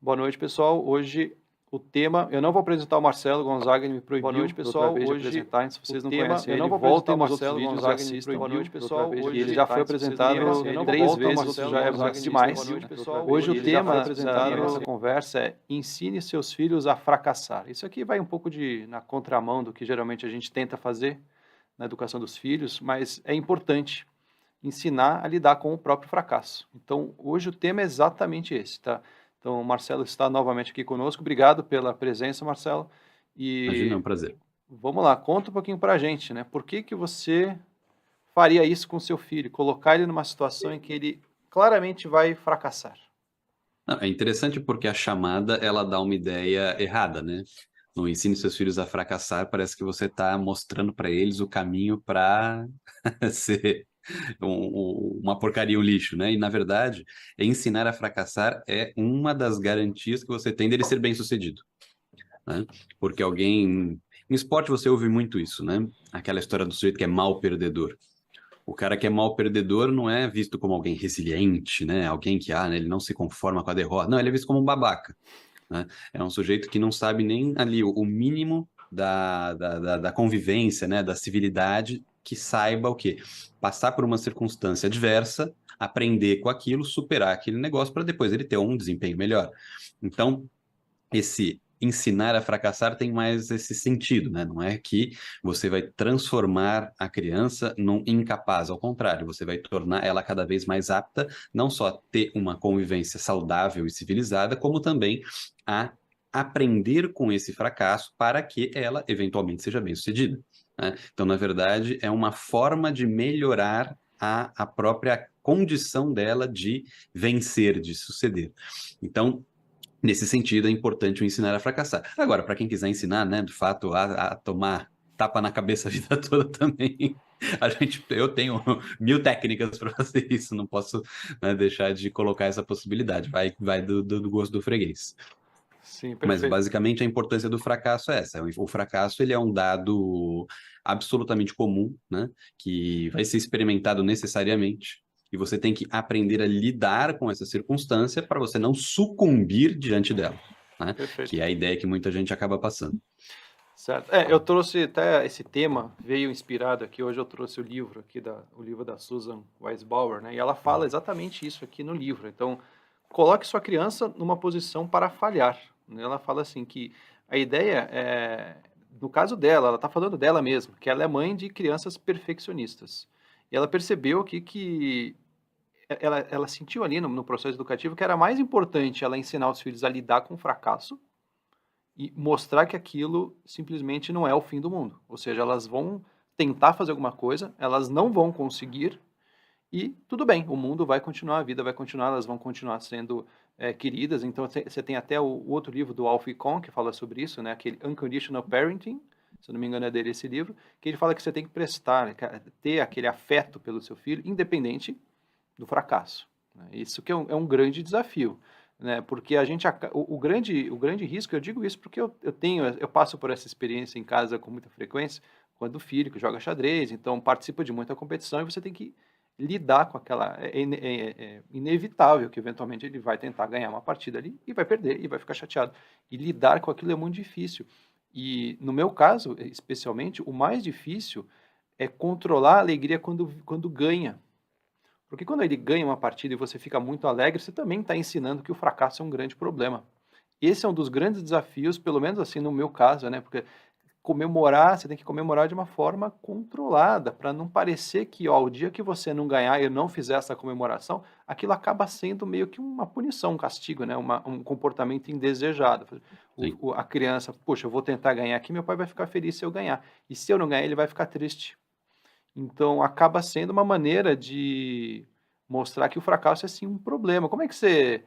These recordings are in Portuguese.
Boa noite, pessoal. Hoje o tema, eu não vou apresentar o Marcelo Gonzaga, ele me proibiu. Boa noite, pessoal. Hoje apresentar, se vocês não conhecem ele, voltem nos outros vídeos e assistam. Boa noite, pessoal. Hoje ele já foi apresentado 3 vezes, isso já é muito demais. Hoje o tema da nossa conversa é ensine seus filhos a fracassar. Isso aqui vai um pouco na contramão do que geralmente a gente tenta fazer na educação dos filhos, mas é importante ensinar a lidar com o próprio fracasso. Então, hoje o tema é exatamente esse, tá? Então, o Marcelo está novamente aqui conosco. Obrigado pela presença, Marcelo. Imagina, é um prazer. Vamos lá, conta um pouquinho para a gente, né? Por que você faria isso com seu filho? Colocar ele numa situação em que ele claramente vai fracassar. Não, é interessante porque a chamada, ela dá uma ideia errada, né? No ensine seus filhos a fracassar, parece que você está mostrando para eles o caminho para ser uma porcaria, um lixo, né? E, na verdade, ensinar a fracassar é uma das garantias que você tem dele ser bem-sucedido, né? Porque alguém... Em esporte você ouve muito isso, né? Aquela história do sujeito que é mau perdedor. O cara que é mau perdedor não é visto como alguém resiliente, né? Alguém que, né, ele não se conforma com a derrota. Não, ele é visto como um babaca, né? É um sujeito que não sabe nem ali o mínimo da convivência, né? Da civilidade, que saiba o quê? Passar por uma circunstância adversa, aprender com aquilo, superar aquele negócio para depois ele ter um desempenho melhor. Então, esse ensinar a fracassar tem mais esse sentido, né? Não é que você vai transformar a criança num incapaz, ao contrário, você vai tornar ela cada vez mais apta, não só a ter uma convivência saudável e civilizada, como também a aprender com esse fracasso para que ela eventualmente seja bem-sucedida, né? Então, na verdade, é uma forma de melhorar a própria condição dela de vencer, de suceder. Então, nesse sentido, é importante o ensinar a fracassar. Agora, para quem quiser ensinar, né, de fato, a tomar tapa na cabeça a vida toda também, eu tenho 1000 técnicas para fazer isso, não posso, né, deixar de colocar essa possibilidade. Vai do gosto do freguês. Sim, Mas, perfeito. basicamente, a importância do fracasso é essa. O fracasso, ele é um dado absolutamente comum, né, que vai ser experimentado necessariamente, e você tem que aprender a lidar com essa circunstância para você não sucumbir diante dela, né, Perfeito. que é a ideia que muita gente acaba passando. Certo. Eu trouxe até esse tema, veio inspirado aqui, hoje eu trouxe o livro aqui, o livro da Susan Weisbauer, né? E ela fala exatamente isso aqui no livro. Então, coloque sua criança numa posição para falhar, né? Ela fala assim que a ideia é, no caso dela, ela está falando dela mesma, que ela é mãe de crianças perfeccionistas. E ela percebeu aqui que ela sentiu ali no processo educativo que era mais importante ela ensinar os filhos a lidar com o fracasso e mostrar que aquilo simplesmente não é o fim do mundo. Ou seja, elas vão tentar fazer alguma coisa, elas não vão conseguir e tudo bem, o mundo vai continuar, a vida vai continuar, elas vão continuar sendo queridas. Então você tem até o outro livro do Alfie Kohn que fala sobre isso, né? Aquele Unconditional Parenting, se eu não me engano é dele esse livro, que ele fala que você tem que prestar, ter aquele afeto pelo seu filho, independente do fracasso, né? Isso que é um grande desafio, né? Porque o grande risco, eu digo isso porque eu passo por essa experiência em casa com muita frequência, quando o filho que joga xadrez, então participa de muita competição e você tem que lidar com aquela, é inevitável que eventualmente ele vai tentar ganhar uma partida ali e vai perder e vai ficar chateado. E lidar com aquilo é muito difícil. E no meu caso, especialmente, o mais difícil é controlar a alegria quando ganha. Porque quando ele ganha uma partida e você fica muito alegre, você também está ensinando que o fracasso é um grande problema. Esse é um dos grandes desafios, pelo menos assim no meu caso, né? Porque comemorar, você tem que comemorar de uma forma controlada, para não parecer que, ó, o dia que você não ganhar e não fizer essa comemoração, aquilo acaba sendo meio que uma punição, um castigo, né? Um comportamento indesejado. Sim. A criança, poxa, eu vou tentar ganhar aqui, meu pai vai ficar feliz se eu ganhar. E se eu não ganhar, ele vai ficar triste. Então, acaba sendo uma maneira de mostrar que o fracasso é sim um problema. Como é que você,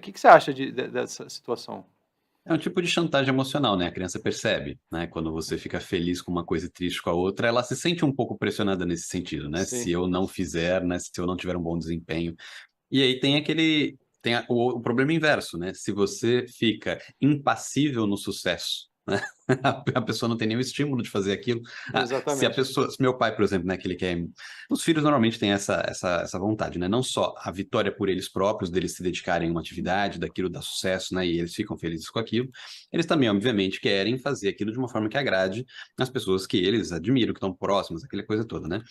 que você acha dessa situação? É um tipo de chantagem emocional, né? A criança percebe, né? Quando você fica feliz com uma coisa e triste com a outra, ela se sente um pouco pressionada nesse sentido, né? Sim, Se eu não fizer, né? Se eu não tiver um bom desempenho. E aí tem o problema inverso, né? Se você fica impassível no sucesso, né? A pessoa não tem nenhum estímulo de fazer aquilo. Se a Exatamente. pessoa, se meu pai, por exemplo, né, que ele quer. Os filhos normalmente têm essa vontade, né? Não só a vitória por eles próprios, deles se dedicarem a uma atividade, daquilo dá sucesso, né? E eles ficam felizes com aquilo. Eles também, obviamente, querem fazer aquilo de uma forma que agrade as pessoas que eles admiram, que estão próximas, aquela coisa toda, né?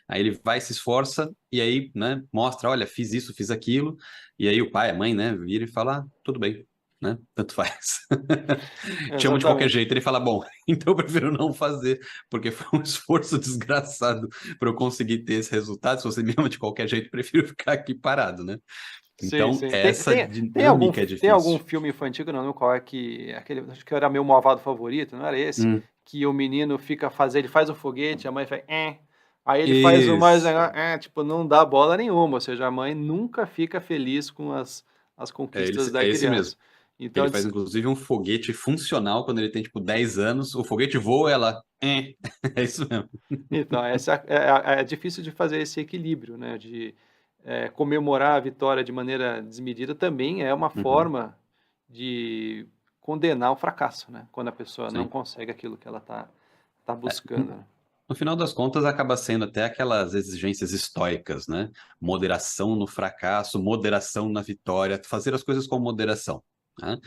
Aí ele vai, se esforça, e aí, né, mostra, olha, fiz isso, fiz aquilo, e aí o pai, a mãe, né, vira e fala, tudo bem, né? Tanto faz. Te amo de qualquer Exatamente. jeito. Ele fala, bom, então eu prefiro não fazer, porque foi um esforço desgraçado para eu conseguir ter esse resultado. Se você me ama de qualquer jeito, eu prefiro ficar aqui parado, né? Sim, Então, sim. essa dinâmica é Tem algum difícil. filme infantil, que eu não lembro qual é, que aquele, acho que era meu malvado favorito, não era esse? Hum, Que o menino ele faz o foguete, a mãe faz, aí ele faz o mais isso. negócio, tipo, não dá bola nenhuma, ou seja, a mãe nunca fica feliz com as conquistas da É esse mesmo. criança. Então, Ele faz, inclusive, um foguete funcional quando ele tem, tipo, 10 anos. O foguete voa, ela... É isso mesmo. então, essa é difícil de fazer esse equilíbrio, né, de comemorar a vitória de maneira desmedida também é uma Uhum, forma de condenar o fracasso, né, quando a pessoa não sim. consegue aquilo que ela tá É, buscando, né. no final das contas, acaba sendo até aquelas exigências estoicas, né? Moderação no fracasso, moderação na vitória, fazer as coisas com moderação, né?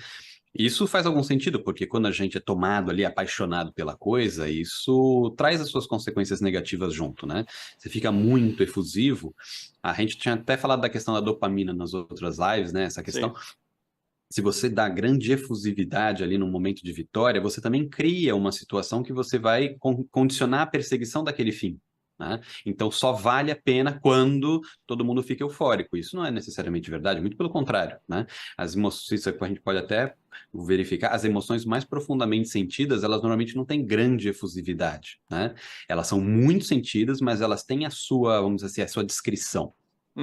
Isso faz algum sentido, porque quando a gente é tomado ali, apaixonado pela coisa, isso traz as suas consequências negativas junto, né? Você fica muito efusivo. A gente tinha até falado da questão da dopamina nas outras lives, né? Essa questão. Sim. Se você dá grande efusividade ali no momento de vitória, você também cria uma situação que você vai condicionar a perseguição daquele fim, né? Então só vale a pena quando todo mundo fica eufórico. Isso não é necessariamente verdade, muito pelo contrário, né? As emoções, isso a gente pode até verificar, as emoções mais profundamente sentidas, elas normalmente não têm grande efusividade, né? Elas são muito sentidas, mas elas têm a sua, vamos dizer assim, a sua descrição,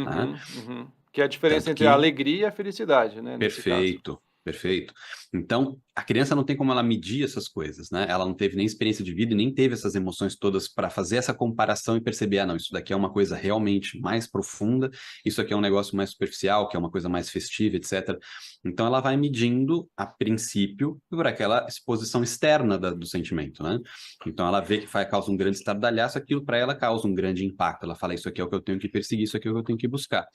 né? Uhum, uhum. Que é a diferença Tanto entre a que alegria e a felicidade, né, nesse caso. perfeito, perfeito. Então, a criança não tem como ela medir essas coisas, né? Ela não teve nem experiência de vida e nem teve essas emoções todas para fazer essa comparação e perceber, ah, não, isso daqui é uma coisa realmente mais profunda, isso aqui é um negócio mais superficial, que é uma coisa mais festiva, etc. Então, ela vai medindo, a princípio, por aquela exposição externa do sentimento, né? Então, ela vê que causa um grande estardalhaço, aquilo para ela causa um grande impacto. Ela fala, isso aqui é o que eu tenho que perseguir, isso aqui é o que eu tenho que buscar.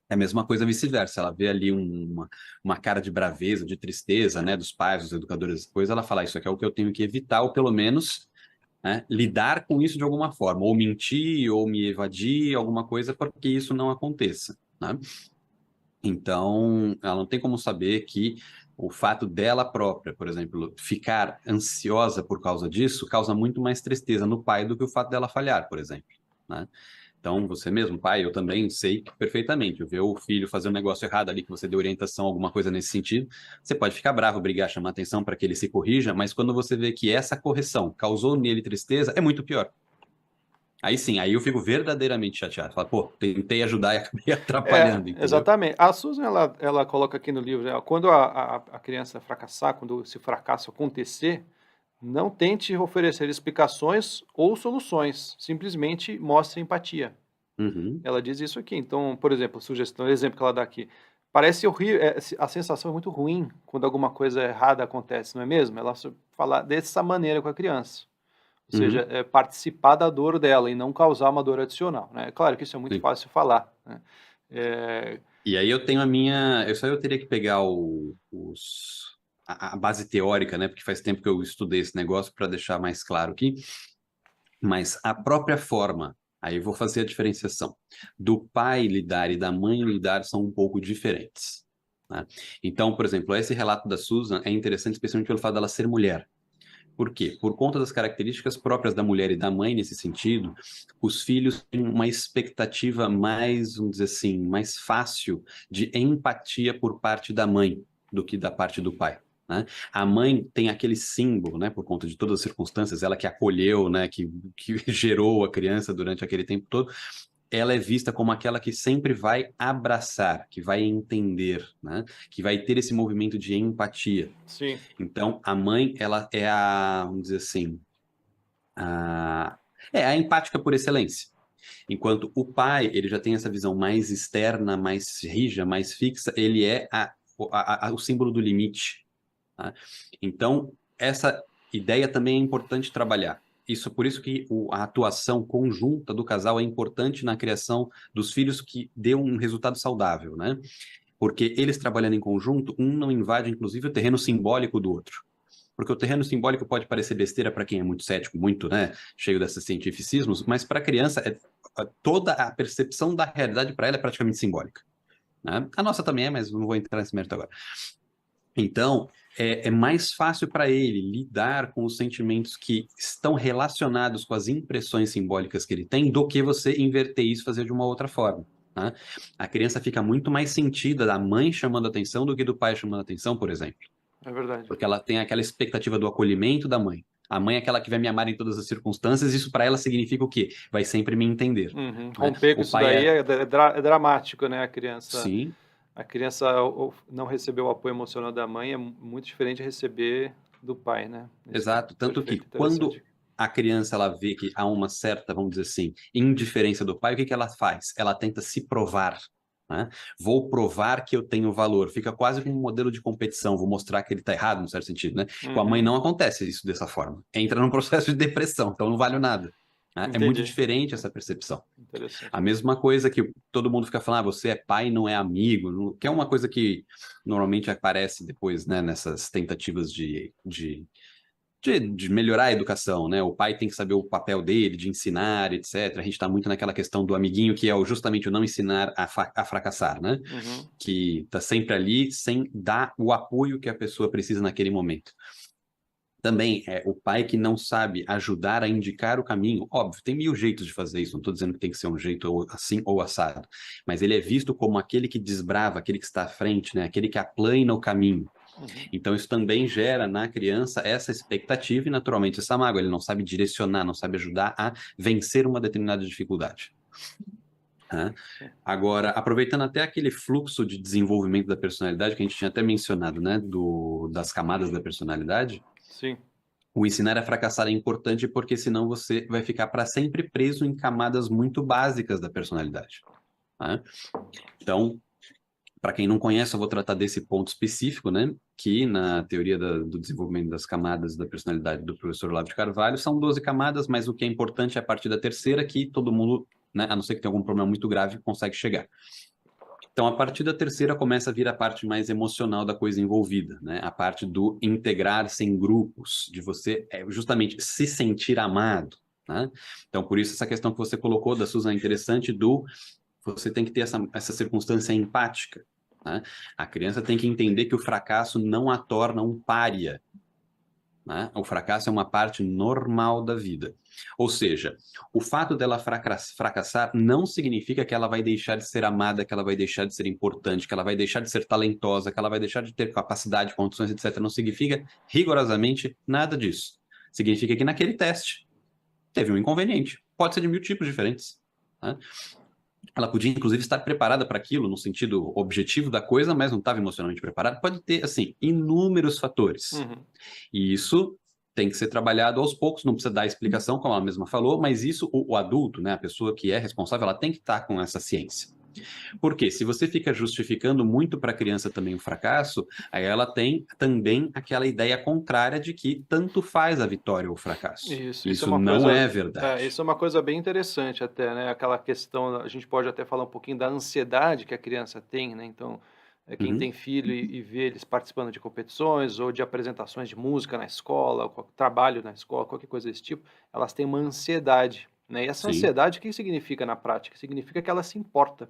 É a mesma coisa vice-versa. Ela vê ali uma cara de braveza, de tristeza, né, dos pais, dos educadores, depois ela fala, isso aqui é o que eu tenho que evitar, ou pelo menos, né, lidar com isso de alguma forma, ou mentir, ou me evadir, alguma coisa, para que isso não aconteça, né? Então, ela não tem como saber que o fato dela própria, por exemplo, ficar ansiosa por causa disso, causa muito mais tristeza no pai do que o fato dela falhar, por exemplo, né? Então, você mesmo, pai, eu também sei perfeitamente. Ver o filho fazer um negócio errado ali, que você deu orientação, alguma coisa nesse sentido, você pode ficar bravo, brigar, chamar atenção para que ele se corrija, mas quando você vê que essa correção causou nele tristeza, é muito pior. Aí sim, aí eu fico verdadeiramente chateado. Falo, pô, tentei ajudar e acabei atrapalhando, entendeu? Exatamente. A Susan, ela coloca aqui no livro, quando a criança fracassar, quando esse fracasso acontecer, não tente oferecer explicações ou soluções, simplesmente mostre empatia. Uhum, Ela diz isso aqui. Então, por exemplo, sugestão, exemplo que ela dá aqui. Parece horrível, a sensação é muito ruim quando alguma coisa errada acontece, não é mesmo? Ela fala dessa maneira com a criança. Ou seja, uhum, participar da dor dela e não causar uma dor adicional, né? É claro que isso é muito sim. fácil falar, né? É, E aí eu tenho a minha. Eu teria que pegar a base teórica, né? Porque faz tempo que eu estudei esse negócio para deixar mais claro aqui. Mas a própria forma, aí eu vou fazer a diferenciação, do pai lidar e da mãe lidar são um pouco diferentes, né? Então, por exemplo, esse relato da Susan é interessante, especialmente pelo fato dela ser mulher. Por quê? Por conta das características próprias da mulher e da mãe nesse sentido, os filhos têm uma expectativa mais, vamos dizer assim, mais fácil de empatia por parte da mãe do que da parte do pai, né? A mãe tem aquele símbolo, né, por conta de todas as circunstâncias, ela que acolheu, né, que gerou a criança durante aquele tempo todo, ela é vista como aquela que sempre vai abraçar, que vai entender, né, que vai ter esse movimento de empatia. sim, Então, a mãe, ela é a, vamos dizer assim, a, é a empática por excelência. Enquanto o pai, ele já tem essa visão mais externa, mais rija, mais fixa, ele é o símbolo do limite, tá? Então, essa ideia também é importante trabalhar. Isso, por isso que a atuação conjunta do casal é importante na criação dos filhos que dê um resultado saudável, né? Porque eles trabalhando em conjunto, um não invade, inclusive, o terreno simbólico do outro. Porque o terreno simbólico pode parecer besteira para quem é muito cético, muito, né, cheio desses cientificismos, mas para a criança, toda a percepção da realidade para ela é praticamente simbólica, né? A nossa também é, mas não vou entrar nesse mérito agora. Então, é mais fácil para ele lidar com os sentimentos que estão relacionados com as impressões simbólicas que ele tem do que você inverter isso e fazer de uma outra forma, né? A criança fica muito mais sentida da mãe chamando atenção do que do pai chamando atenção, por exemplo. É verdade. Porque ela tem aquela expectativa do acolhimento da mãe. A mãe é aquela que vai me amar em todas as circunstâncias, isso para ela significa o quê? Vai sempre me entender, Uhum. né? Romper com O isso pai daí é, é dramático, né? sim, A criança não receber o apoio emocional da mãe é muito diferente de receber do pai, né? Isso é exato. Tanto que perfeito, quando interessante. a criança ela vê que há uma certa, vamos dizer assim, indiferença do pai, o que que ela faz? Ela tenta se provar, né? Vou provar que eu tenho valor. Fica quase como um modelo de competição. Vou mostrar que ele está errado, no certo sentido, né? Com a mãe Uhum. não acontece isso dessa forma. Entra num processo de depressão, então não vale nada, né? É muito Entendi. diferente essa percepção. A Interessante. mesma coisa que todo mundo fica falando, você é pai, não é amigo, que é uma coisa que normalmente aparece depois, né, nessas tentativas de melhorar a educação, né? O pai tem que saber o papel dele, de ensinar, etc. A gente está muito naquela questão do amiguinho, que é justamente o não ensinar a fracassar, né? Uhum. Que está sempre ali sem dar o apoio que a pessoa precisa naquele momento. Também é o pai que não sabe ajudar a indicar o caminho. Óbvio, tem mil jeitos de fazer isso, não estou dizendo que tem que ser um jeito assim ou assado, mas ele é visto como aquele que desbrava, aquele que está à frente, né? Aquele que aplana o caminho. Uhum. Então, isso também gera na criança essa expectativa e, naturalmente, essa mágoa. Ele não sabe direcionar, não sabe ajudar a vencer uma determinada dificuldade, né? Sim. Agora, aproveitando até aquele fluxo de desenvolvimento da personalidade que a gente tinha até mencionado, né, das camadas da personalidade, Sim. o ensinar a fracassar é importante porque senão você vai ficar para sempre preso em camadas muito básicas da personalidade, né? Então, para quem não conhece, eu vou tratar desse ponto específico, né? Que na teoria do desenvolvimento das camadas da personalidade do professor Olavo de Carvalho são 12 camadas, mas o que é importante é a partir da terceira que todo mundo, né, a não ser que tenha algum problema muito grave, consegue chegar. Então, a partir da terceira começa a vir a parte mais emocional da coisa envolvida, né? A parte do integrar-se em grupos, de você justamente se sentir amado, né? Então, por isso essa questão que você colocou da Susan é interessante do você tem que ter essa circunstância empática, né? A criança tem que entender que o fracasso não a torna um pária, né? O fracasso é uma parte normal da vida. Ou seja, o fato dela fracassar não significa que ela vai deixar de ser amada, que ela vai deixar de ser importante, que ela vai deixar de ser talentosa, que ela vai deixar de ter capacidade, condições, etc. Não significa rigorosamente nada disso. Significa que naquele teste teve um inconveniente. Pode ser de mil tipos diferentes, né? Ela podia, inclusive, estar preparada para aquilo, no sentido objetivo da coisa, mas não estava emocionalmente preparada. Pode ter, assim, inúmeros fatores. Uhum. E isso tem que ser trabalhado aos poucos, não precisa dar explicação, como ela mesma falou, mas isso, o adulto, né, a pessoa que é responsável, ela tem que estar com essa ciência. Porque se você fica justificando muito para a criança também o fracasso, aí ela tem também aquela ideia contrária de que tanto faz a vitória ou o fracasso. Isso é Isso uma não coisa, é verdade. isso é uma coisa bem interessante até, né? Aquela questão, a gente pode até falar um pouquinho da ansiedade que a criança tem, né? Então, quem tem Uhum, filho e vê eles participando de competições ou de apresentações de música na escola, ou trabalho na escola, qualquer coisa desse tipo, elas têm uma ansiedade, né? E essa sim, ansiedade, o que significa na prática? Significa que ela se importa.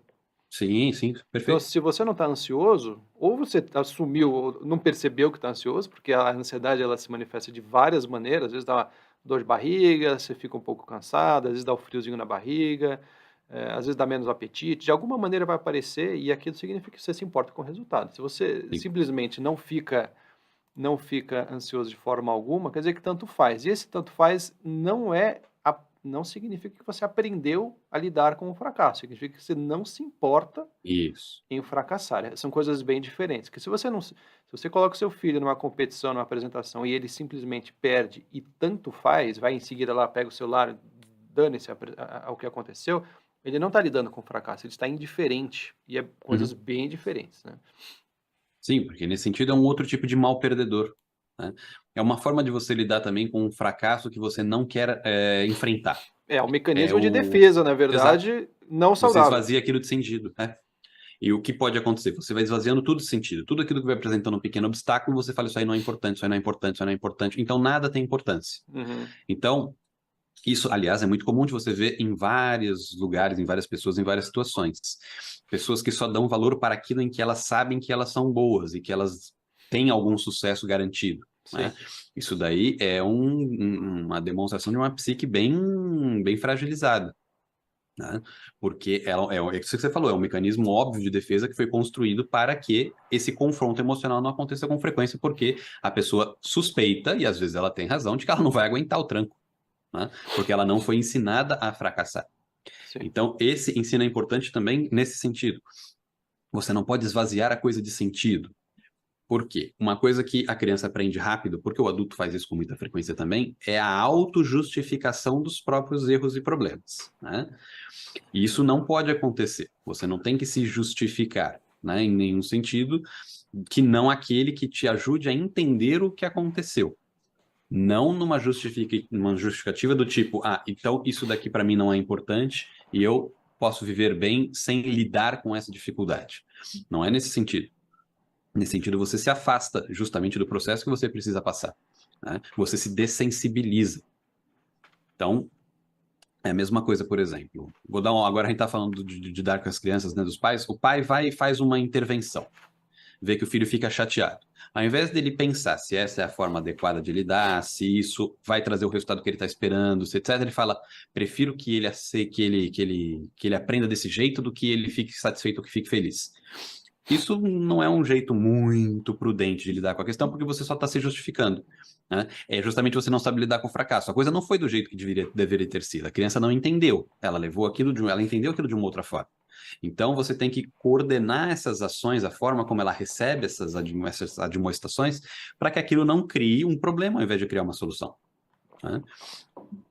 sim, sim, Então, perfeito. se você não está ansioso, ou você assumiu, ou não percebeu que está ansioso, porque a ansiedade ela se manifesta de várias maneiras, às vezes dá uma dor de barriga, você fica um pouco cansado, às vezes dá um friozinho na barriga, às vezes dá menos apetite, de alguma maneira vai aparecer e aquilo significa que você se importa com o resultado. Se você Sim. simplesmente não fica ansioso de forma alguma, quer dizer que tanto faz. E esse tanto faz não significa que você aprendeu a lidar com o fracasso, significa que você não se importa Isso. em fracassar. São coisas bem diferentes. Que se você coloca o seu filho numa competição, numa apresentação e ele simplesmente perde e tanto faz, vai em seguida lá, pega o celular, dane-se ao que aconteceu, ele não está lidando com o fracasso, ele está indiferente e é coisas Uhum. bem diferentes, né? Sim, porque nesse sentido é um outro tipo de mal perdedor, né? É uma forma de você lidar também com um fracasso que você não quer enfrentar. É um É mecanismo de o... defesa, na Exato. verdade, não Você saudável. esvazia aquilo de sentido, né? E o que pode acontecer? Você vai esvaziando tudo de sentido. Tudo aquilo que vai apresentando um pequeno obstáculo, você fala, isso aí não é importante, isso aí não é importante, isso aí não é importante. Então, nada tem importância. Uhum. Então, isso, aliás, é muito comum de você ver em vários lugares, em várias pessoas, em várias situações. Pessoas que só dão valor para aquilo em que elas sabem que elas são boas e que elas têm algum sucesso garantido, né? Sim, Isso daí é uma demonstração de uma psique bem fragilizada, né? Porque é isso que você falou, é um mecanismo óbvio de defesa que foi construído para que esse confronto emocional não aconteça com frequência, porque a pessoa suspeita, e às vezes ela tem razão, de que ela não vai aguentar o tranco, né? Porque ela não foi ensinada a fracassar. sim. Então, esse ensino é importante também nesse sentido. Você não pode esvaziar a coisa de sentido. Por quê? Uma coisa que a criança aprende rápido, porque o adulto faz isso com muita frequência também, é a autojustificação dos próprios erros e problemas, né? E isso não pode acontecer. Você não tem que se justificar, né, em nenhum sentido, que não aquele que te ajude a entender o que aconteceu. Não numa justificativa do tipo, então isso daqui para mim não é importante e eu posso viver bem sem lidar com essa dificuldade. Não é nesse sentido. Nesse sentido, você se afasta justamente do processo que você precisa passar, né? Você se dessensibiliza. Então, é a mesma coisa, por exemplo. Agora a gente está falando de dar com as crianças, né, dos pais. O pai vai e faz uma intervenção, vê que o filho fica chateado. Ao invés dele pensar se essa é a forma adequada de lidar, se isso vai trazer o resultado que ele está esperando, se etc., ele fala: prefiro que ele aprenda desse jeito do que ele fique satisfeito ou que fique feliz. Isso não é um jeito muito prudente de lidar com a questão, porque você só está se justificando, né? É justamente você não sabe lidar com o fracasso. A coisa não foi do jeito que deveria ter sido. A criança não entendeu. Ela entendeu aquilo de uma outra forma. Então, você tem que coordenar essas ações, a forma como ela recebe essas admoestações, para que aquilo não crie um problema ao invés de criar uma solução, né?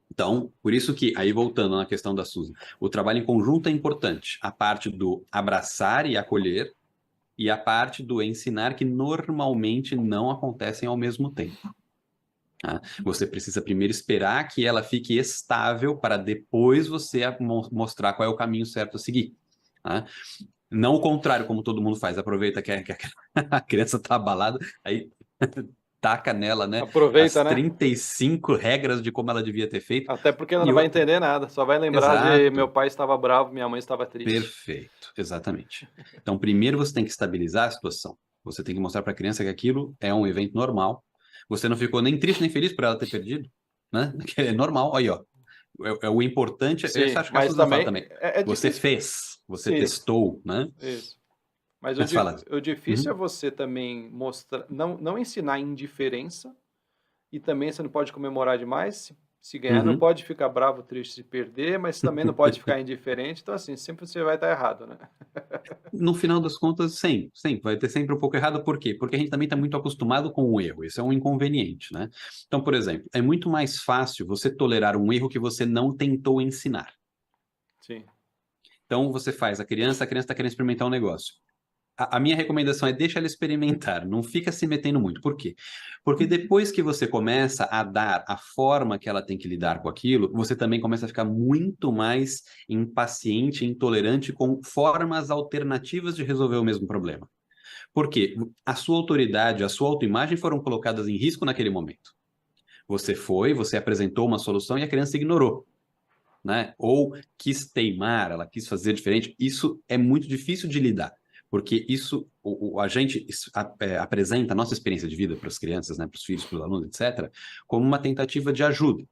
Então, por isso que, aí voltando na questão da Suzy, o trabalho em conjunto é importante. A parte do abraçar e acolher e a parte do ensinar, que normalmente não acontecem ao mesmo tempo, tá? Você precisa primeiro esperar que ela fique estável para depois você mostrar qual é o caminho certo a seguir, tá? Não o contrário, como todo mundo faz. Aproveita que a criança está abalada, aí taca nela, né, Aproveita, as né? 35 regras de como ela devia ter feito. Até porque ela E não vai outra, entender nada, só vai lembrar de meu exato, pai estava bravo, minha mãe estava triste. perfeito, exatamente. Então, primeiro você tem que estabilizar a situação. Você tem que mostrar para a criança que aquilo é um evento normal. Você não ficou nem triste nem feliz por ela ter perdido, né? Que é normal. Aí, ó. O importante, eu Sim, acho que a mas Susan fala também também. é Você difícil. fez, você Sim, testou, né? isso. Mas Mas fala. o difícil é Uhum. você também mostrar, não ensinar indiferença, e também você não pode comemorar demais se ganhar, não Uhum. pode ficar bravo, triste se perder, mas também não pode ficar indiferente. Então, assim, sempre você vai estar errado, né? No final das contas, sempre, vai ter sempre um pouco errado. Por quê? Porque a gente também está muito acostumado com o erro. Isso é um inconveniente, né? Então, por exemplo, é muito mais fácil você tolerar um erro que você não tentou ensinar. Sim. Então, você faz a criança está querendo experimentar um negócio. A minha recomendação é deixa ela experimentar, não fica se metendo muito. Por quê? Porque depois que você começa a dar a forma que ela tem que lidar com aquilo, você também começa a ficar muito mais impaciente, intolerante com formas alternativas de resolver o mesmo problema. Por quê? A sua autoridade, a sua autoimagem foram colocadas em risco naquele momento. Você apresentou uma solução e a criança ignorou, né? Ou quis teimar, ela quis fazer diferente. Isso é muito difícil de lidar, porque isso a gente apresenta a nossa experiência de vida para as crianças, né, para os filhos, para os alunos, etc., como uma tentativa de ajuda.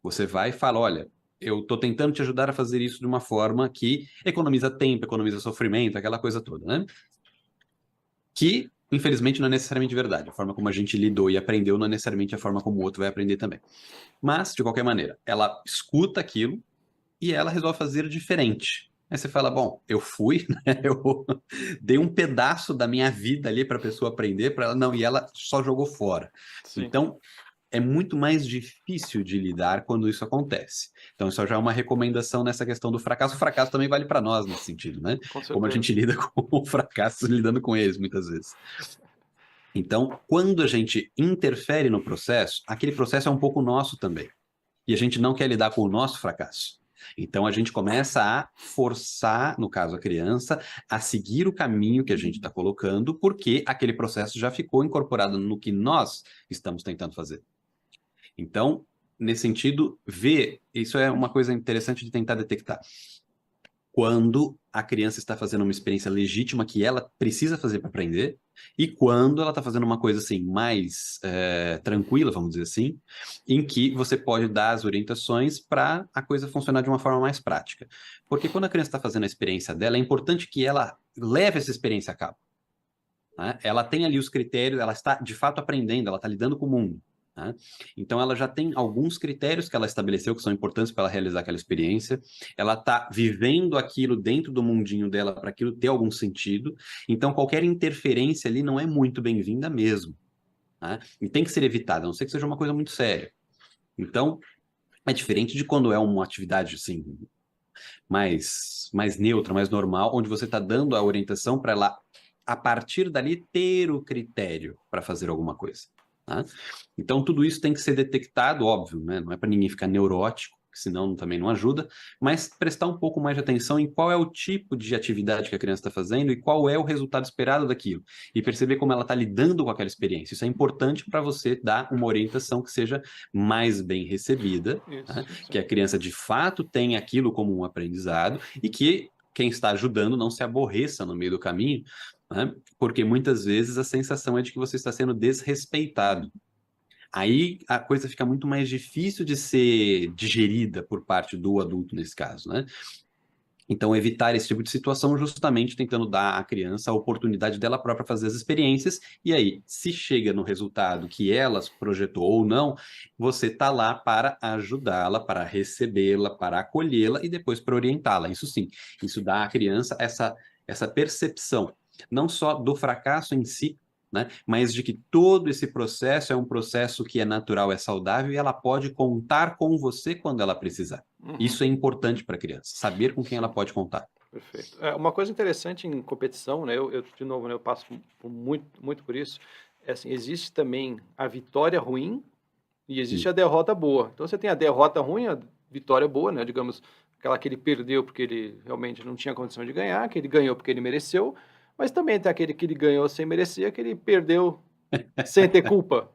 Você vai e fala, olha, eu estou tentando te ajudar a fazer isso de uma forma que economiza tempo, economiza sofrimento, aquela coisa toda, né? Que, infelizmente, não é necessariamente verdade. A forma como a gente lidou e aprendeu não é necessariamente a forma como o outro vai aprender também. Mas, de qualquer maneira, ela escuta aquilo e ela resolve fazer diferente. Aí você fala, bom, eu fui, né? Eu dei um pedaço da minha vida ali para a pessoa aprender, para ela não, e ela só jogou fora. Sim, Então, é muito mais difícil de lidar quando isso acontece. Então, isso já é uma recomendação nessa questão do fracasso. O fracasso também vale para nós nesse sentido, né? com Como a certeza. gente lida com o fracasso, lidando com eles muitas vezes. Então, quando a gente interfere no processo, aquele processo é um pouco nosso também. E a gente não quer lidar com o nosso fracasso. Então, a gente começa a forçar, no caso a criança, a seguir o caminho que a gente está colocando, porque aquele processo já ficou incorporado no que nós estamos tentando fazer. Então, nesse sentido, ver, isso é uma coisa interessante de tentar detectar. Quando a criança está fazendo uma experiência legítima que ela precisa fazer para aprender, e quando ela está fazendo uma coisa assim mais tranquila, vamos dizer assim, em que você pode dar as orientações para a coisa funcionar de uma forma mais prática. Porque quando a criança está fazendo a experiência dela, é importante que ela leve essa experiência a cabo. Né? Ela tem ali os critérios, ela está de fato aprendendo, ela está lidando com o mundo. Né? Então, ela já tem alguns critérios que ela estabeleceu que são importantes para ela realizar aquela experiência. Ela está vivendo aquilo dentro do mundinho dela para aquilo ter algum sentido. Então, qualquer interferência ali não é muito bem-vinda mesmo. Né? E tem que ser evitada, a não ser que seja uma coisa muito séria. Então, é diferente de quando é uma atividade assim, mais neutra, mais normal, onde você está dando a orientação para ela, a partir dali, ter o critério para fazer alguma coisa. Tá? Então, tudo isso tem que ser detectado, óbvio, né? Não é para ninguém ficar neurótico, senão também não ajuda, mas prestar um pouco mais de atenção em qual é o tipo de atividade que a criança está fazendo e qual é o resultado esperado daquilo. E perceber como ela está lidando com aquela experiência. Isso é importante para você dar uma orientação que seja mais bem recebida, né? Isso, Que sim. a criança de fato tenha aquilo como um aprendizado e que quem está ajudando não se aborreça no meio do caminho, né? Porque muitas vezes a sensação é de que você está sendo desrespeitado. Aí a coisa fica muito mais difícil de ser digerida por parte do adulto nesse caso, né? Então, evitar esse tipo de situação, justamente tentando dar à criança a oportunidade dela própria fazer as experiências, e aí, se chega no resultado que ela projetou ou não, você está lá para ajudá-la, para recebê-la, para acolhê-la e depois para orientá-la. Isso sim, isso dá à criança essa percepção, não só do fracasso em si, né, mas de que todo esse processo é um processo que é natural, é saudável e ela pode contar com você quando ela precisar. Uhum, Isso é importante para a criança, saber com quem ela sim. pode contar. Perfeito. Uma coisa interessante em competição, né, de novo, né, eu passo por muito por isso, é assim, existe também a vitória ruim e existe Sim. a derrota boa. Então você tem a derrota ruim, a vitória boa, né, digamos, aquela que ele perdeu porque ele realmente não tinha condição de ganhar, que ele ganhou porque ele mereceu, mas também tem aquele que ele ganhou sem merecer, que ele perdeu sem ter culpa.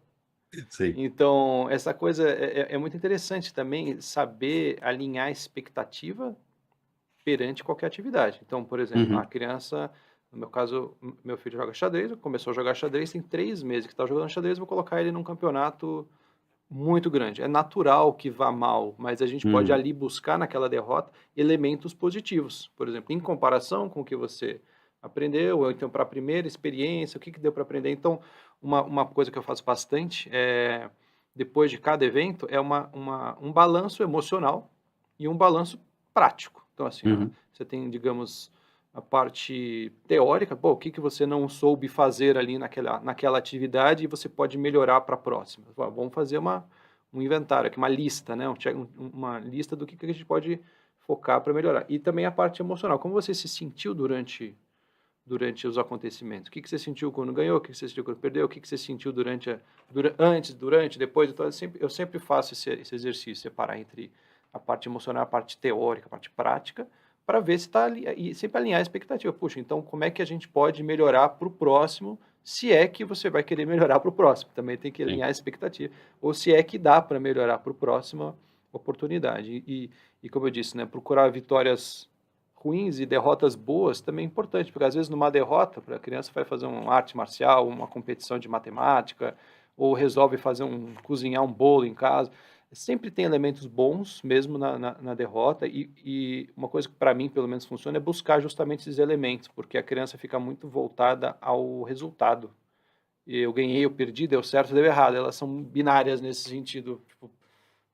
Sim. Então, essa coisa é muito interessante também saber alinhar a expectativa perante qualquer atividade. Então, por exemplo, a Uhum. criança, no meu caso, meu filho joga xadrez, começou a jogar xadrez, tem 3 meses que está jogando xadrez, vou colocar ele num campeonato muito grande. É natural que vá mal, mas a gente pode Uhum. ali buscar naquela derrota elementos positivos. Por exemplo, em comparação com o que você aprendeu, ou então para a primeira experiência, o que deu para aprender. Então, uma coisa que eu faço bastante é, depois de cada evento, é um balanço emocional e um balanço prático. Então, assim, Uhum. você tem, digamos, a parte teórica, pô, o que você não soube fazer ali naquela atividade e você pode melhorar para a próxima. Vamos fazer um inventário aqui, uma lista, né? Uma lista do que a gente pode focar para melhorar. E também a parte emocional. Como você se sentiu durante os acontecimentos? O que você sentiu quando ganhou? O que você sentiu quando perdeu? O que você sentiu antes, durante, depois? Então, eu sempre faço esse exercício, separar entre a parte emocional, a parte teórica, a parte prática, para ver se está ali, e sempre alinhar a expectativa. Puxa, então como é que a gente pode melhorar para o próximo, se é que você vai querer melhorar para o próximo? Também tem que Sim. alinhar a expectativa. Ou se é que dá para melhorar para a próxima oportunidade. E como eu disse, né, procurar vitórias ruins e derrotas boas também é importante, porque às vezes numa derrota, para a criança vai fazer uma arte marcial, uma competição de matemática, ou resolve cozinhar um bolo em casa, sempre tem elementos bons, mesmo na derrota, e uma coisa que para mim, pelo menos, funciona é buscar justamente esses elementos, porque a criança fica muito voltada ao resultado. Eu ganhei, eu perdi, deu certo, deu errado. Elas são binárias nesse sentido, tipo,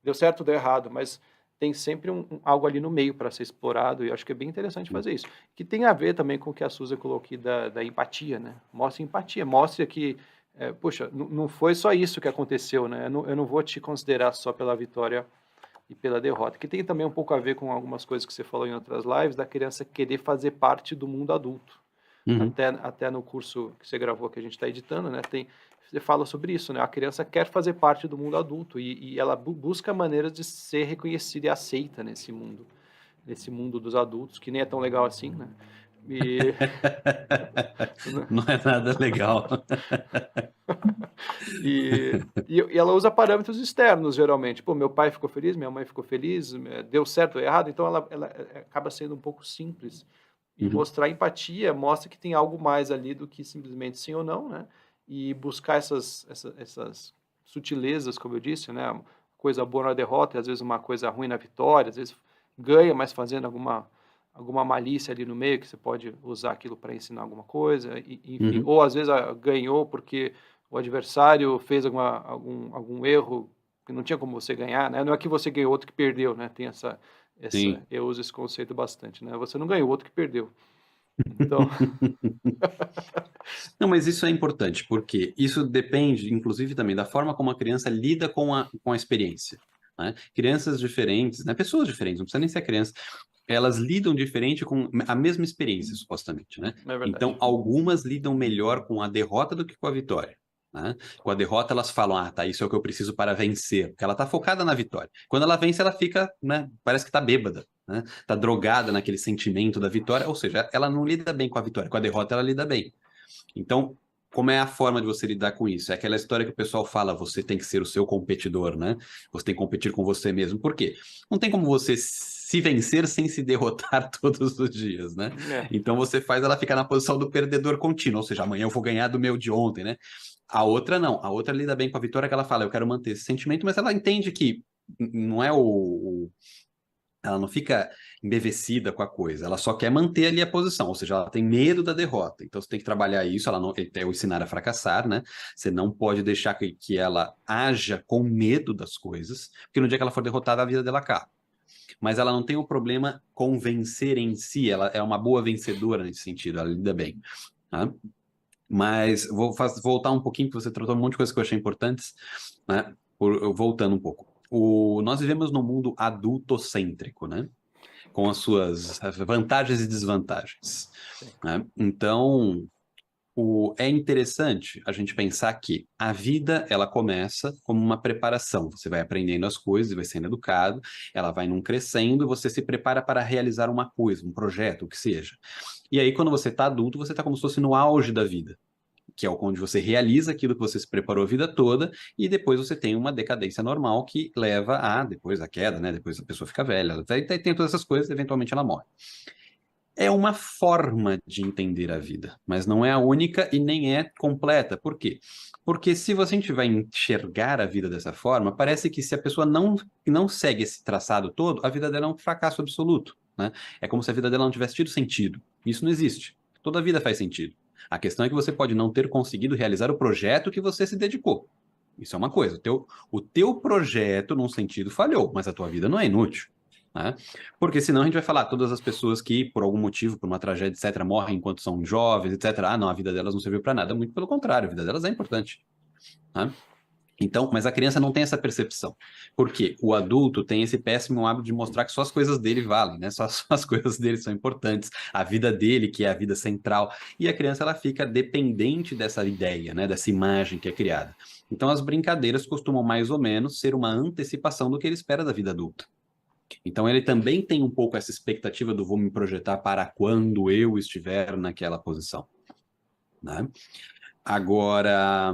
deu certo, deu errado, mas tem sempre algo ali no meio para ser explorado, e eu acho que é bem interessante fazer isso. Que tem a ver também com o que a Suzy colocou aqui da empatia, né? Mostre empatia, mostre que, puxa, não foi só isso que aconteceu, né? Eu não vou te considerar só pela vitória e pela derrota. Que tem também um pouco a ver com algumas coisas que você falou em outras lives, da criança querer fazer parte do mundo adulto. Uhum. até no curso que você gravou, que a gente está editando, né, você fala sobre isso, né, a criança quer fazer parte do mundo adulto e ela busca maneiras de ser reconhecida e aceita nesse mundo dos adultos, que nem é tão legal assim, né, e, Não é nada legal. e ela usa parâmetros externos, geralmente. Pô, meu pai ficou feliz, minha mãe ficou feliz, deu certo ou errado, então ela acaba sendo um pouco simples. E Uhum. mostrar empatia mostra que tem algo mais ali do que simplesmente sim ou não, né? E buscar essas sutilezas, como eu disse, né? Coisa boa na derrota, e às vezes uma coisa ruim na vitória, às vezes ganha, mas fazendo alguma malícia ali no meio, que você pode usar aquilo para ensinar alguma coisa, enfim. Uhum. Ou às vezes ganhou porque o adversário fez algum erro que não tinha como você ganhar, né? Não é que você ganhou, outro que perdeu, né? Tem Sim. eu uso esse conceito bastante, né? Você não ganhou, outro que perdeu. Então, Não, mas isso é importante, porque isso depende, inclusive, também da forma como a criança lida com a experiência. Né? Crianças diferentes, né? Pessoas diferentes, não precisa nem ser criança, elas lidam diferente com a mesma experiência, supostamente, né? é Então, verdade. algumas lidam melhor com a derrota do que com a vitória. Né? Com a derrota, elas falam, ah, tá, isso é o que eu preciso para vencer, porque ela tá focada na vitória. Quando ela vence, ela fica, né? Parece que tá bêbada, né? Tá drogada naquele sentimento da vitória, ou seja, ela não lida bem com a vitória, com a derrota ela lida bem. Então, como é a forma de você lidar com isso? É aquela história que o pessoal fala, você tem que ser o seu competidor, né? Você tem que competir com você mesmo. Por quê? Não tem como você se vencer sem se derrotar todos os dias, né? É, Então você faz ela ficar na posição do perdedor contínuo, ou seja, amanhã eu vou ganhar do meu de ontem, né? A outra não, a outra lida bem com a vitória que ela fala, eu quero manter esse sentimento, mas ela entende que não é ela não fica embevecida com a coisa, ela só quer manter ali a posição, ou seja, ela tem medo da derrota. Então você tem que trabalhar isso, ela não, é o ensinar a fracassar, né? Você não pode deixar que ela haja com medo das coisas, porque no dia que ela for derrotada, a vida dela acaba. Mas ela não tem o problema com vencer em si, ela é uma boa vencedora nesse sentido, ela lida bem. Tá? Mas voltar um pouquinho, que você tratou um monte de coisas que eu achei importantes, né? Voltando um pouco. Nós vivemos num mundo adultocêntrico, né? Com as suas vantagens e desvantagens. sim. Né? Então, é interessante a gente pensar que a vida ela começa como uma preparação. Você vai aprendendo as coisas, vai sendo educado, ela vai num crescendo e você se prepara para realizar uma coisa, um projeto, o que seja. E aí, quando você está adulto, você está como se fosse no auge da vida, que é onde você realiza aquilo que você se preparou a vida toda, e depois você tem uma decadência normal que leva depois a queda, né? Depois a pessoa fica velha, tem todas essas coisas, eventualmente ela morre. É uma forma de entender a vida, mas não é a única e nem é completa. Por quê? Porque se a gente vai enxergar a vida dessa forma, parece que se a pessoa não segue esse traçado todo, a vida dela é um fracasso absoluto, né? É como se a vida dela não tivesse tido sentido. Isso não existe. Toda vida faz sentido. A questão é que você pode não ter conseguido realizar o projeto que você se dedicou. Isso é uma coisa. O teu projeto, num sentido, falhou, mas a tua vida não é inútil. Né? Porque senão a gente vai falar, todas as pessoas que, por algum motivo, por uma tragédia, etc., morrem enquanto são jovens, etc., não, a vida delas não serviu para nada. Muito pelo contrário, a vida delas é importante. Né? Então, mas a criança não tem essa percepção. Porque o adulto tem esse péssimo hábito de mostrar que só as coisas dele valem, né? Só as coisas dele são importantes, a vida dele, que é a vida central. E a criança, ela fica dependente dessa ideia, né? Dessa imagem que é criada. Então, as brincadeiras costumam mais ou menos ser uma antecipação do que ele espera da vida adulta. Então ele também tem um pouco essa expectativa do vou me projetar para quando eu estiver naquela posição, né? Agora,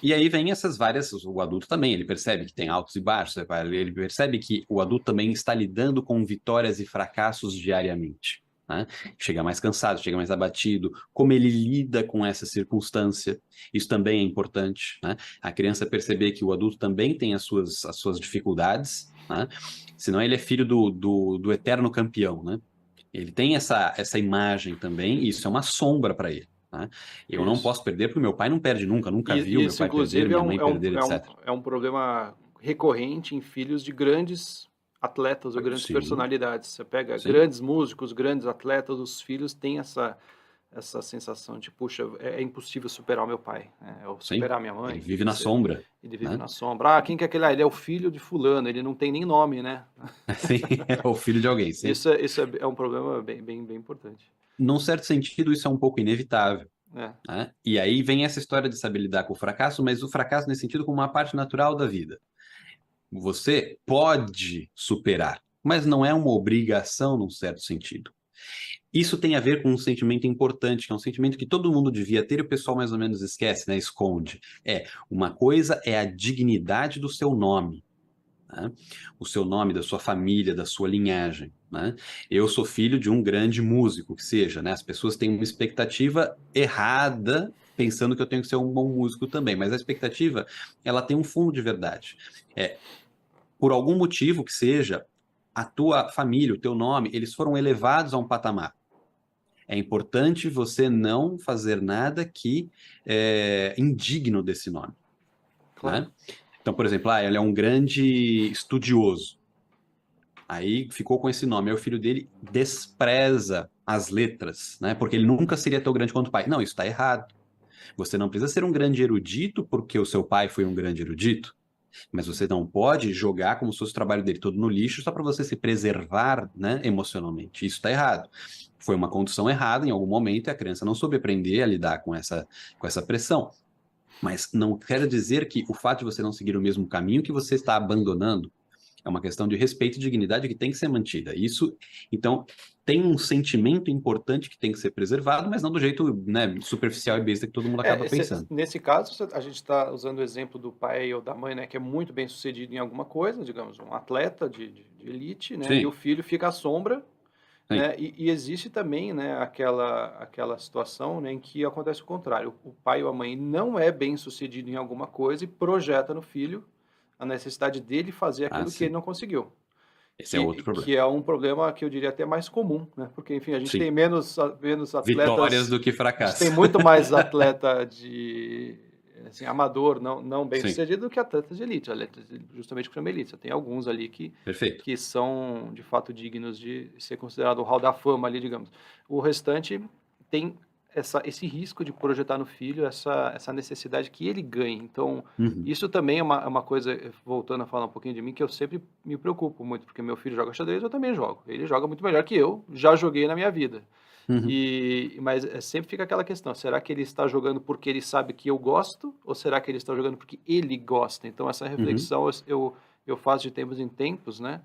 e aí vem essas várias, o adulto também, ele percebe que tem altos e baixos, ele percebe que o adulto também está lidando com vitórias e fracassos diariamente, né? Chega mais cansado, chega mais abatido, como ele lida com essa circunstância, isso também é importante, né? A criança perceber que o adulto também tem as suas dificuldades, né? Senão ele é filho do eterno campeão, né? Ele tem essa imagem também, e isso é uma sombra para ele. Né? Eu não Isso. posso perder porque meu pai não perde nunca, nunca viu meu Isso, pai perder, inclusive, minha mãe perder, etc. é um problema recorrente em filhos de grandes atletas ou grandes Sim, personalidades. Você pega sim, grandes músicos, grandes atletas, os filhos têm essa sensação de, puxa, é impossível superar o meu pai, né? Ou sim. superar minha Ele mãe. vive na sombra, Ele vive né? na sombra. Ah, quem que é aquele lá? Ele é o filho de fulano, ele não tem nem nome, né? Sim, é o filho de alguém, sim. Isso é um problema bem importante. num certo sentido, isso é um pouco inevitável, É, né? E aí vem essa história de saber lidar com o fracasso, mas o fracasso nesse sentido como uma parte natural da vida. Você pode superar, mas não é uma obrigação num certo sentido. Isso tem a ver com um sentimento importante, que é um sentimento que todo mundo devia ter e o pessoal mais ou menos esquece, né? Esconde. Uma coisa é a dignidade do seu nome, né? O seu nome, da sua família, da sua linhagem, né? Eu sou filho de um grande músico, que seja, né? As pessoas têm uma expectativa errada, pensando que eu tenho que ser um bom músico também, mas a expectativa, ela tem um fundo de verdade. Por algum motivo que seja, a tua família, o teu nome, eles foram elevados a um patamar. É importante você não fazer nada que é indigno desse nome, claro. né? Então, por exemplo, ele é um grande estudioso. Aí ficou com esse nome. Aí o filho dele despreza as letras, né? Porque ele nunca seria tão grande quanto o pai. Não, isso está errado. Você não precisa ser um grande erudito porque o seu pai foi um grande erudito. Mas você não pode jogar como se fosse o trabalho dele todo no lixo só para você se preservar, né, emocionalmente. Isso está errado. Foi uma condição errada em algum momento e a criança não soube aprender a lidar com essa pressão. Mas não quer dizer que o fato de você não seguir o mesmo caminho que você está abandonando. É uma questão de respeito e dignidade que tem que ser mantida. Isso, então, tem um sentimento importante que tem que ser preservado, mas não do jeito, né, superficial e besta que todo mundo acaba pensando. Nesse caso, a gente está usando o exemplo do pai ou da mãe, né, que é muito bem sucedido em alguma coisa, digamos, um atleta de elite, né, e o Sim, filho fica à sombra, sim. né, e existe também, né, aquela situação, né, em que acontece o contrário, o pai ou a mãe não é bem sucedido em alguma coisa e projeta no filho a necessidade dele fazer Ah, aquilo que ele sim. não conseguiu. Esse é outro problema. Que é um problema que eu diria até mais comum, né? Porque, enfim, a gente Sim. tem menos Vitórias atletas, do que a gente tem fracasso. muito mais atleta de, assim, amador, não bem Sim, sucedido, do que atletas de elite, justamente como elite. Você tem alguns ali perfeito. que são, de fato, dignos de ser considerado o hall da fama ali, digamos. O restante tem esse risco de projetar no filho essa necessidade que ele ganhe. Então, Uhum, isso também é uma coisa, voltando a falar um pouquinho de mim, que eu sempre me preocupo muito, porque meu filho joga xadrez, eu também jogo. Ele joga muito melhor que eu, já joguei na minha vida. uhum, Mas sempre fica aquela questão, será que ele está jogando porque ele sabe que eu gosto, ou será que ele está jogando porque ele gosta? Então, essa uhum. reflexão eu faço de tempos em tempos, né?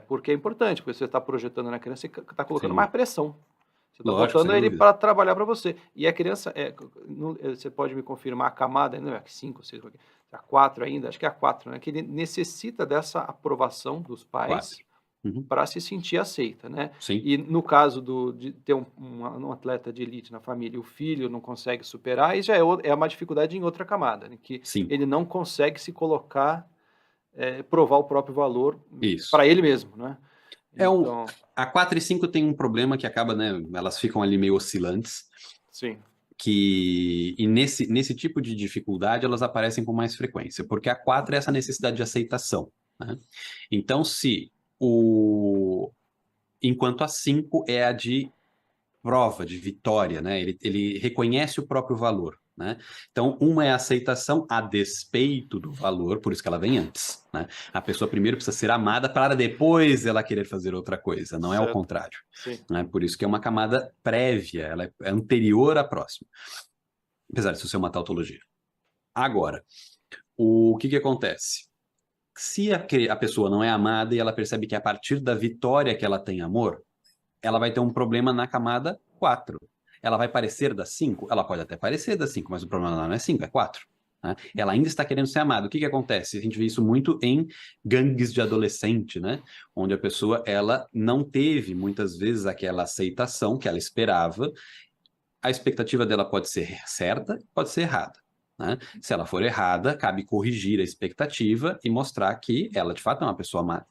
Porque é importante, porque você está projetando na criança e está colocando mais Sim, pressão. Você está lógico, botando sem ele dúvida. para trabalhar para você. E a criança, você pode me confirmar a camada, não é 5, 6, a 4 ainda, acho que é a 4, né? Que ele necessita dessa aprovação dos pais Quatro. Uhum, para se sentir aceita, né? sim, E no caso de ter um atleta de elite na família e o filho não consegue superar, isso já é uma dificuldade em outra camada, né? Que sim. ele não consegue se colocar, provar o próprio valor Isso. para ele mesmo, né? É um, Então, a 4 e 5 tem um problema que acaba, né? Elas ficam ali meio oscilantes, sim, e nesse tipo de dificuldade elas aparecem com mais frequência, porque a 4 é essa necessidade de aceitação, né? Então, se o. Enquanto a 5 é a de prova de vitória, né? Ele reconhece o próprio valor, né? Então, uma é a aceitação a despeito do valor, por isso que ela vem antes, né? A pessoa primeiro precisa ser amada para depois ela querer fazer outra coisa, não é o certo, contrário, sim, né? Por isso que é uma camada prévia, ela é anterior à próxima, apesar disso ser uma tautologia. Agora, o que acontece? Se a pessoa não é amada e ela percebe que é a partir da vitória que ela tem amor, ela vai ter um problema na camada 4. Ela vai parecer da 5? Ela pode até parecer da 5, mas o problema não é 5, é 4. Né? Ela ainda está querendo ser amada. O que acontece? A gente vê isso muito em gangues de adolescente, né? Onde a pessoa ela não teve muitas vezes aquela aceitação que ela esperava. A expectativa dela pode ser certa, pode ser errada. Né? Se ela for errada, cabe corrigir a expectativa e mostrar que ela de fato é uma pessoa amada.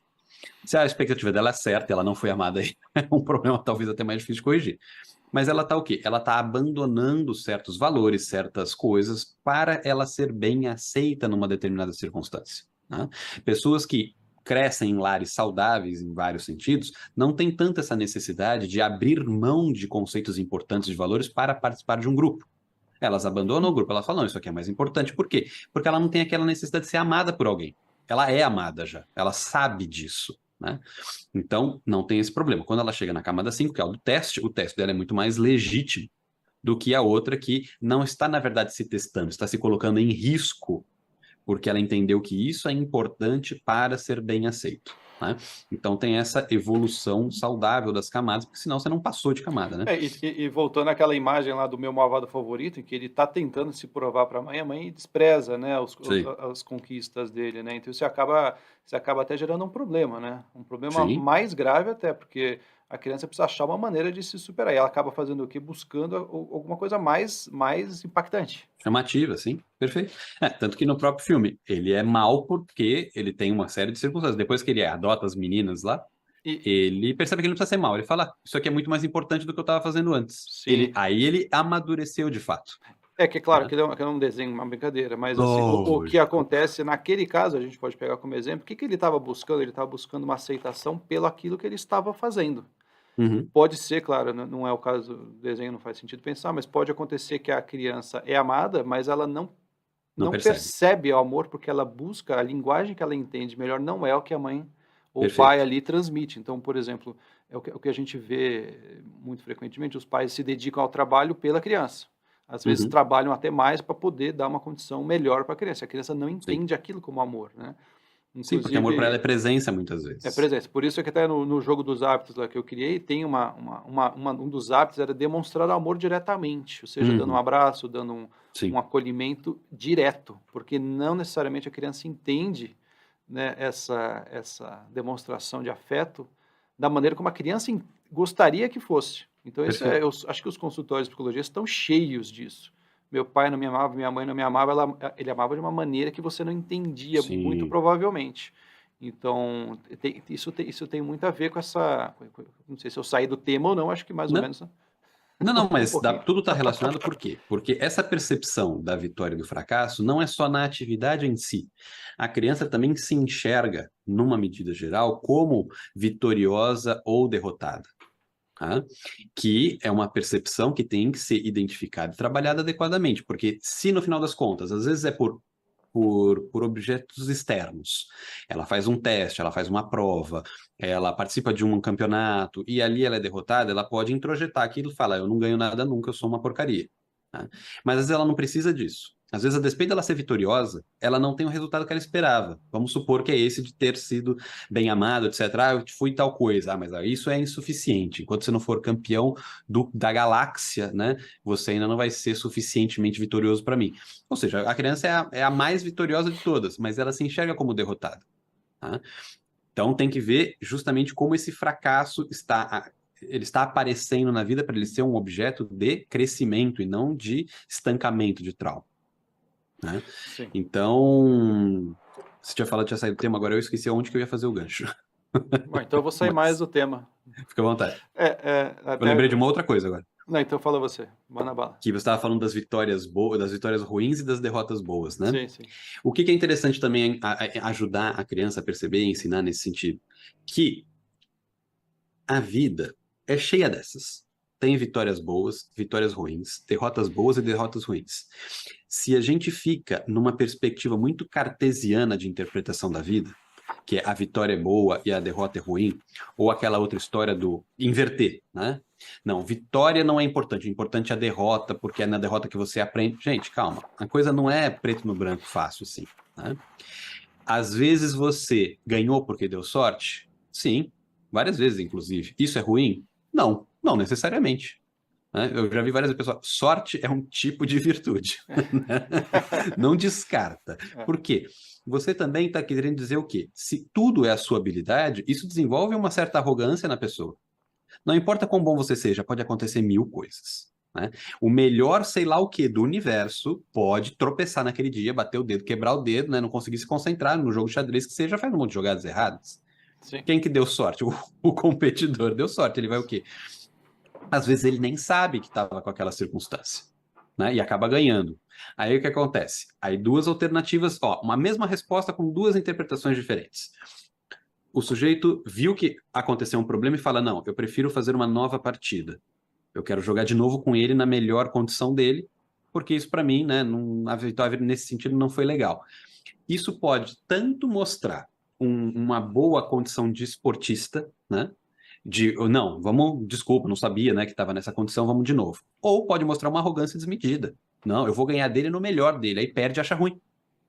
Se a expectativa dela é certa e ela não foi amada, aí é um problema talvez até mais difícil de corrigir. Mas ela está o quê? Ela está abandonando certos valores, certas coisas, para ela ser bem aceita numa determinada circunstância. Né? Pessoas que crescem em lares saudáveis, em vários sentidos, não têm tanta essa necessidade de abrir mão de conceitos importantes de valores para participar de um grupo. Elas abandonam o grupo, elas falam, não, isso aqui é mais importante. Por quê? Porque ela não tem aquela necessidade de ser amada por alguém. Ela é amada já, ela sabe disso. né? Então, não tem esse problema. Quando ela chega na camada 5, que é o do teste, o teste dela é muito mais legítimo do que a outra que não está, na verdade, se testando, está se colocando em risco, porque ela entendeu que isso é importante para ser bem aceito, né? Então tem essa evolução saudável das camadas, porque senão você não passou de camada, né? E voltando àquela imagem lá do meu malvado favorito, em que ele está tentando se provar para a mãe despreza, né, Sim, as conquistas dele, né? Então você acaba até gerando um problema, né? Um problema sim. mais grave até, porque a criança precisa achar uma maneira de se superar. E ela acaba fazendo o quê? Buscando alguma coisa mais impactante. Chamativa, sim, perfeito. Tanto que no próprio filme, ele é mal porque ele tem uma série de circunstâncias. Depois que ele adota as meninas lá, E ele percebe que ele não precisa ser mal. Ele fala, isso aqui é muito mais importante do que eu estava fazendo antes. sim, Aí ele amadureceu de fato. é que claro Né? que é um desenho, uma brincadeira, mas assim, o que Lógico. acontece naquele caso, a gente pode pegar como exemplo, o que ele estava buscando? Ele estava buscando uma aceitação pelo aquilo que ele estava fazendo. Uhum. Pode ser, claro, não é o caso do desenho, não faz sentido pensar, mas pode acontecer que a criança é amada, mas ela Não não percebe. percebe o amor, porque ela busca a linguagem que ela entende melhor, não é o que a mãe ou o pai Perfeito. ali transmite. Então, por exemplo, é o que a gente vê muito frequentemente, os pais se dedicam ao trabalho pela criança. Às vezes Uhum. trabalham até mais para poder dar uma condição melhor para a criança. A criança não Sim. entende aquilo como amor, né? Sim, porque amor para ela é Inclusive, presença muitas é vezes. presença. Por isso é que até no jogo dos hábitos lá que eu criei, tem um dos hábitos era demonstrar amor diretamente, ou seja, dando um Uhum. abraço, dando um Sim, acolhimento direto, porque não necessariamente a criança entende, né, essa demonstração de afeto da maneira como a criança gostaria que fosse. Então, perfeito. eu acho que os consultórios de psicologia estão cheios disso. Meu pai não me amava, minha mãe não me amava, ele amava de uma maneira que você não entendia, muito Sim. provavelmente. Então, isso tem muito a ver com essa. Não sei se eu saí do tema ou não, acho que mais ou Não, menos, né? não, não, Um mas pouquinho. tudo está relacionado por quê? Porque essa percepção da vitória e do fracasso não é só na atividade em si. A criança também se enxerga, numa medida geral, como vitoriosa ou derrotada. Tá? Que é uma percepção que tem que ser identificada e trabalhada adequadamente, porque se no final das contas, às vezes é por objetos externos. Ela faz um teste, ela faz uma prova, ela participa de um campeonato e ali ela é derrotada, ela pode introjetar aquilo e falar, eu não ganho nada nunca, eu sou uma porcaria. Tá? Mas às vezes ela não precisa disso. Às vezes, a despeito dela ser vitoriosa, ela não tem o resultado que ela esperava. Vamos supor que é esse de ter sido bem amado, etc. Eu fui tal coisa. Mas isso é insuficiente. Enquanto você não for campeão da galáxia, né, você ainda não vai ser suficientemente vitorioso para mim. Ou seja, a criança é a mais vitoriosa de todas, mas ela se enxerga como derrotada. Tá? Então tem que ver justamente como esse fracasso ele está aparecendo na vida para ele ser um objeto de crescimento e não de estancamento, de trauma. Né? Sim. Então, você tinha falado que tinha saído do tema, agora eu esqueci onde que eu ia fazer o gancho. Bom, então eu vou sair mais Mas do tema. fica à vontade. Eu Até. lembrei de uma outra coisa agora. Não, então fala você. Manda bala. Que você estava falando das vitórias boas, das vitórias ruins e das derrotas boas, né? Sim, sim. O que é interessante também ajudar a criança a perceber e ensinar nesse sentido? Que a vida é cheia dessas. Tem vitórias boas, vitórias ruins, derrotas boas e derrotas ruins. Se a gente fica numa perspectiva muito cartesiana de interpretação da vida, que é a vitória é boa e a derrota é ruim, ou aquela outra história do inverter, né? Não, vitória não é importante, o importante é a derrota, porque é na derrota que você aprende. Gente, calma, a coisa não é preto no branco fácil assim, né? Às vezes você ganhou porque deu sorte? Sim, várias vezes, inclusive. Isso é ruim? Não, não necessariamente. Né? Eu já vi várias pessoas. Sorte é um tipo de virtude. Né? Não descarta. É, Por quê? Você também está querendo dizer o quê? Se tudo é a sua habilidade, isso desenvolve uma certa arrogância na pessoa. Não importa quão bom você seja, pode acontecer mil coisas. Né? O melhor, sei lá o que, do universo pode tropeçar naquele dia, bater o dedo, quebrar o dedo, né? Não conseguir se concentrar no jogo de xadrez que seja, faz um monte de jogadas erradas. sim. Quem que deu sorte? O competidor deu sorte. Ele vai o quê? Às vezes ele nem sabe que estava com aquela circunstância. Né? E acaba ganhando. Aí o que acontece? Aí duas alternativas, ó, uma mesma resposta com duas interpretações diferentes. O sujeito viu que aconteceu um problema e fala: não, eu prefiro fazer uma nova partida. Eu quero jogar de novo com ele na melhor condição dele, porque isso para mim, né, a vitória nesse sentido não foi legal. Isso pode tanto mostrar uma boa condição de esportista, né? Não, desculpa, não sabia, né, que estava nessa condição, vamos de novo. Ou pode mostrar uma arrogância desmedida. Não, eu vou ganhar dele no melhor dele, aí perde e acha ruim,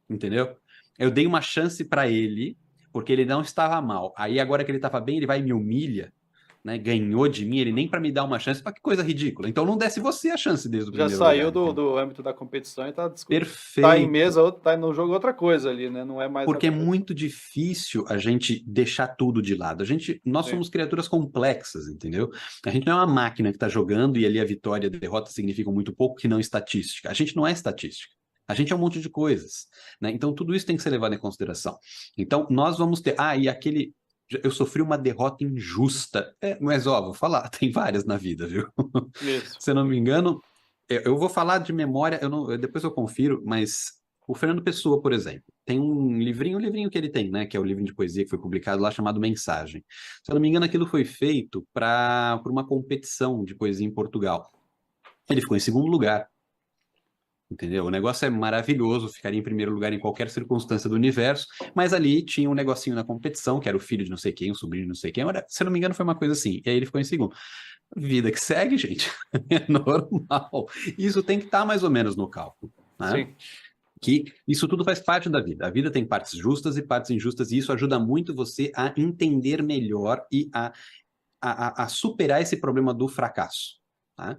entendeu? Eu dei uma chance para ele, porque ele não estava mal. Aí agora que ele estava bem, ele vai e me humilha, né? Ganhou de mim, ele nem para me dar uma chance, para que coisa ridícula. Então não desse você a chance desde o Já primeiro saiu lugar, entendeu? do âmbito da competição e tá em Perfeito. mesa, tá no jogo outra coisa ali, né? Não é mais a Porque é competição. muito difícil a gente deixar tudo de lado. Nós Sim, somos criaturas complexas, entendeu? A gente não é uma máquina que está jogando e ali a vitória e a derrota significam muito pouco, que não estatística. A gente não é estatística. A gente é um monte de coisas, né? Então tudo isso tem que ser levado em consideração. Então nós vamos ter, e aquele, eu sofri uma derrota injusta. Mas ó, vou falar, tem várias na vida, viu? isso. Se eu não me engano, eu vou falar de memória, depois eu confiro, mas o Fernando Pessoa, por exemplo, tem um livrinho que ele tem, né, que é o livro de poesia que foi publicado lá chamado Mensagem. Se eu não me engano, aquilo foi feito por uma competição de poesia em Portugal. Ele ficou em segundo lugar, entendeu? O negócio é maravilhoso, ficaria em primeiro lugar em qualquer circunstância do universo, mas ali tinha um negocinho na competição, que era o filho de não sei quem, o sobrinho de não sei quem, se eu não me engano foi uma coisa assim, e aí ele ficou em segundo. Vida que segue, gente. É normal. Isso tem que estar mais ou menos no cálculo, né? Sim. Que isso tudo faz parte da vida. A vida tem partes justas e partes injustas, e isso ajuda muito você a entender melhor e a superar esse problema do fracasso, tá?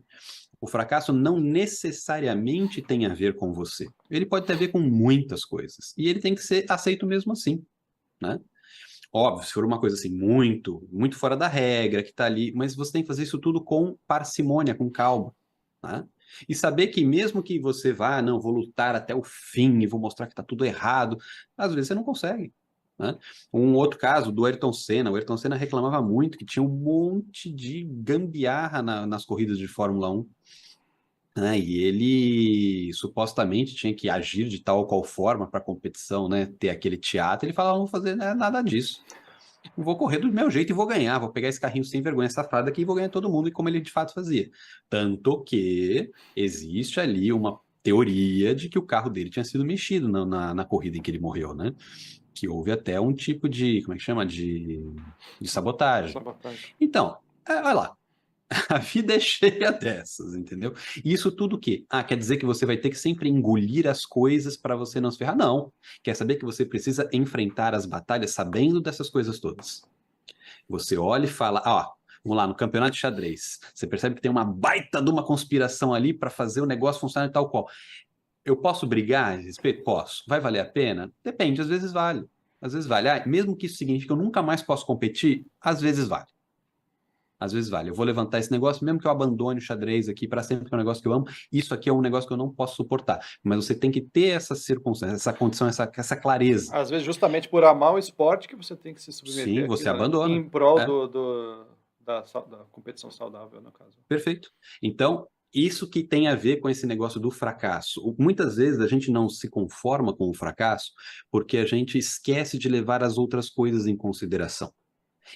O fracasso não necessariamente tem a ver com você. Ele pode ter a ver com muitas coisas. E ele tem que ser aceito mesmo assim, né? Óbvio, se for uma coisa assim muito, muito fora da regra, que tá ali, mas você tem que fazer isso tudo com parcimônia, com calma, né? E saber que mesmo que você vá, não, vou lutar até o fim e vou mostrar que tá tudo errado, às vezes você não consegue, né? Um outro caso do Ayrton Senna, o Ayrton Senna reclamava muito que tinha um monte de gambiarra nas corridas de Fórmula 1, né? E ele supostamente tinha que agir de tal ou qual forma para a competição, né? Ter aquele teatro. Ele falava, não vou fazer, né, nada disso. Vou correr do meu jeito e vou ganhar. Vou pegar esse carrinho sem vergonha safado aqui e vou ganhar todo mundo, e como ele de fato fazia. Tanto que existe ali uma teoria de que o carro dele tinha sido mexido na corrida em que ele morreu, né? Que houve até um tipo de, como é que chama? De sabotagem. Sabotagem. Então, olha lá. A vida é cheia dessas, entendeu? E isso tudo o quê? Quer dizer que você vai ter que sempre engolir as coisas para você não se ferrar? Não. Quer saber que você precisa enfrentar as batalhas sabendo dessas coisas todas. Você olha e fala, vamos lá, no campeonato de xadrez, você percebe que tem uma baita de uma conspiração ali para fazer o negócio funcionar tal qual. Eu posso brigar a respeito? Posso. Vai valer a pena? Depende, às vezes vale. Às vezes vale. Mesmo que isso signifique que eu nunca mais posso competir, às vezes vale. Às vezes vale. Eu vou levantar esse negócio, mesmo que eu abandone o xadrez aqui para sempre, que é um negócio que eu amo. Isso aqui é um negócio que eu não posso suportar. Mas você tem que ter essa circunstância, essa condição, essa clareza. Às vezes, justamente por amar o esporte, que você tem que se Sim, submeter você àquilo, né? abandona. Em prol É, da competição saudável, no caso. perfeito. Então, isso que tem a ver com esse negócio do fracasso. Muitas vezes a gente não se conforma com o fracasso porque a gente esquece de levar as outras coisas em consideração.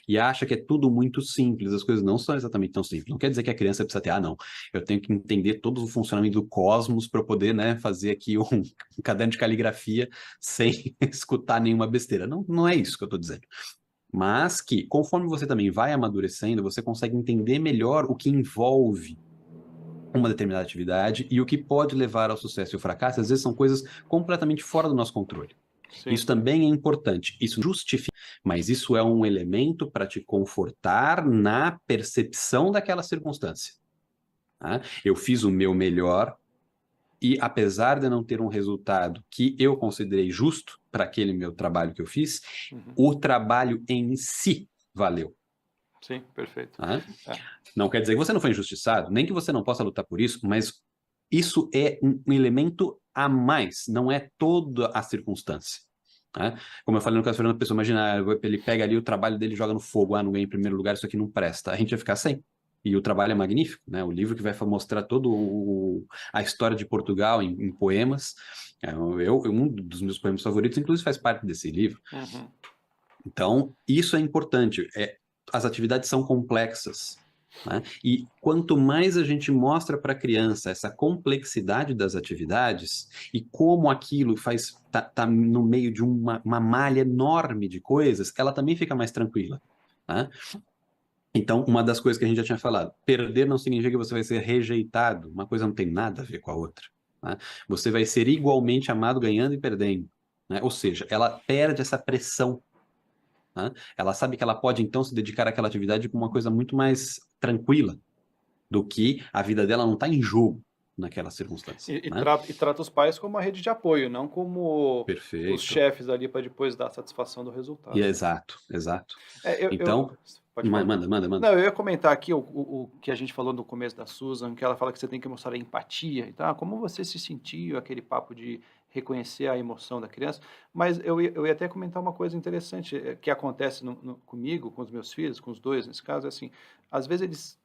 E acha que é tudo muito simples, as coisas não são exatamente tão simples. Não quer dizer que a criança precisa ter, não, eu tenho que entender todo o funcionamento do cosmos para eu poder, né, fazer aqui um caderno de caligrafia sem escutar nenhuma besteira. Não, não é isso que eu estou dizendo. Mas que, conforme você também vai amadurecendo, você consegue entender melhor o que envolve uma determinada atividade e o que pode levar ao sucesso e ao fracasso. Às vezes são coisas completamente fora do nosso controle. Sim. Isso também é importante. Isso justifica, mas isso é um elemento para te confortar na percepção daquela circunstância, tá? Eu fiz o meu melhor e, apesar de não ter um resultado que eu considerei justo para aquele meu trabalho que eu fiz, Uhum. o trabalho em si valeu. Sim, perfeito. Tá? É. Não quer dizer que você não foi injustiçado, nem que você não possa lutar por isso, mas isso é um elemento a mais, não é toda a circunstância. Tá? Como eu falei no caso do Fernando Pessoa, imagina, ele pega ali o trabalho dele e joga no fogo, não ganha em primeiro lugar, isso aqui não presta. A gente vai ficar sem. E o trabalho é magnífico, né? O livro que vai mostrar toda a história de Portugal em poemas. Um dos meus poemas favoritos, inclusive, faz parte desse livro. Uhum. Então, isso é importante. As atividades são complexas. né? E quanto mais a gente mostra para a criança essa complexidade das atividades e como aquilo tá no meio de uma malha enorme de coisas, ela também fica mais tranquila, né? Então, uma das coisas que a gente já tinha falado, perder não significa que você vai ser rejeitado. Uma coisa não tem nada a ver com a outra, né? Você vai ser igualmente amado ganhando e perdendo, né? Ou seja, ela perde essa pressão, né? Ela sabe que ela pode, então, se dedicar àquela atividade com uma coisa muito mais tranquila do que a vida dela não está em jogo naquela circunstância, E, e né? trata, e trata os pais como uma rede de apoio, não como os Perfeito. chefes ali para depois dar satisfação do E é resultado. exato, exato. Eu Então, pode falar. manda, manda, manda. Não, eu ia comentar aqui o que a gente falou no começo da Susan, que ela fala que você tem que mostrar empatia. Então, como você se sentiu, aquele papo de reconhecer a emoção da criança. Mas eu ia até comentar uma coisa interessante que acontece comigo, com os meus filhos, com os dois nesse caso, é assim, às vezes eles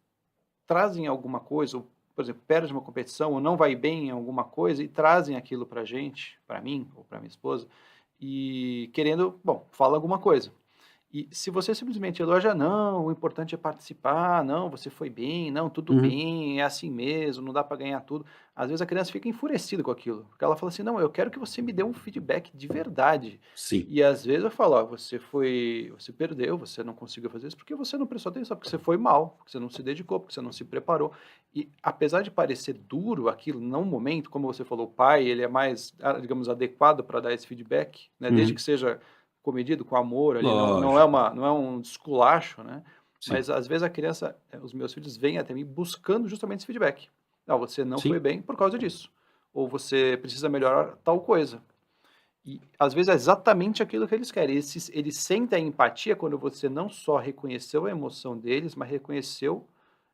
trazem alguma coisa, ou, por exemplo, perde uma competição ou não vai bem em alguma coisa e trazem aquilo para gente, para mim ou para minha esposa, e querendo, bom, fala alguma coisa. E se você simplesmente elogia, não, o importante é participar, não, você foi bem, não, tudo Uhum. bem, é assim mesmo, não dá para ganhar tudo. Às vezes a criança fica enfurecida com aquilo, porque ela fala assim, não, eu quero que você me dê um feedback de verdade. Sim, E às vezes eu falo, ó, você perdeu, você não conseguiu fazer isso porque você não prestou atenção, porque você foi mal, porque você não se dedicou, porque você não se preparou. E apesar de parecer duro aquilo, não momento, como você falou, o pai, ele é mais, digamos, adequado para dar esse feedback, né, desde uhum. que seja comedido com amor ali, Lógico, não é um esculacho, né? sim, Mas às vezes a criança, os meus filhos vêm até mim buscando justamente esse feedback. Não, você não foi sim, bem por causa disso. Ou você precisa melhorar tal coisa. E às vezes é exatamente aquilo que eles querem. Eles sentem a empatia quando você não só reconheceu a emoção deles, mas reconheceu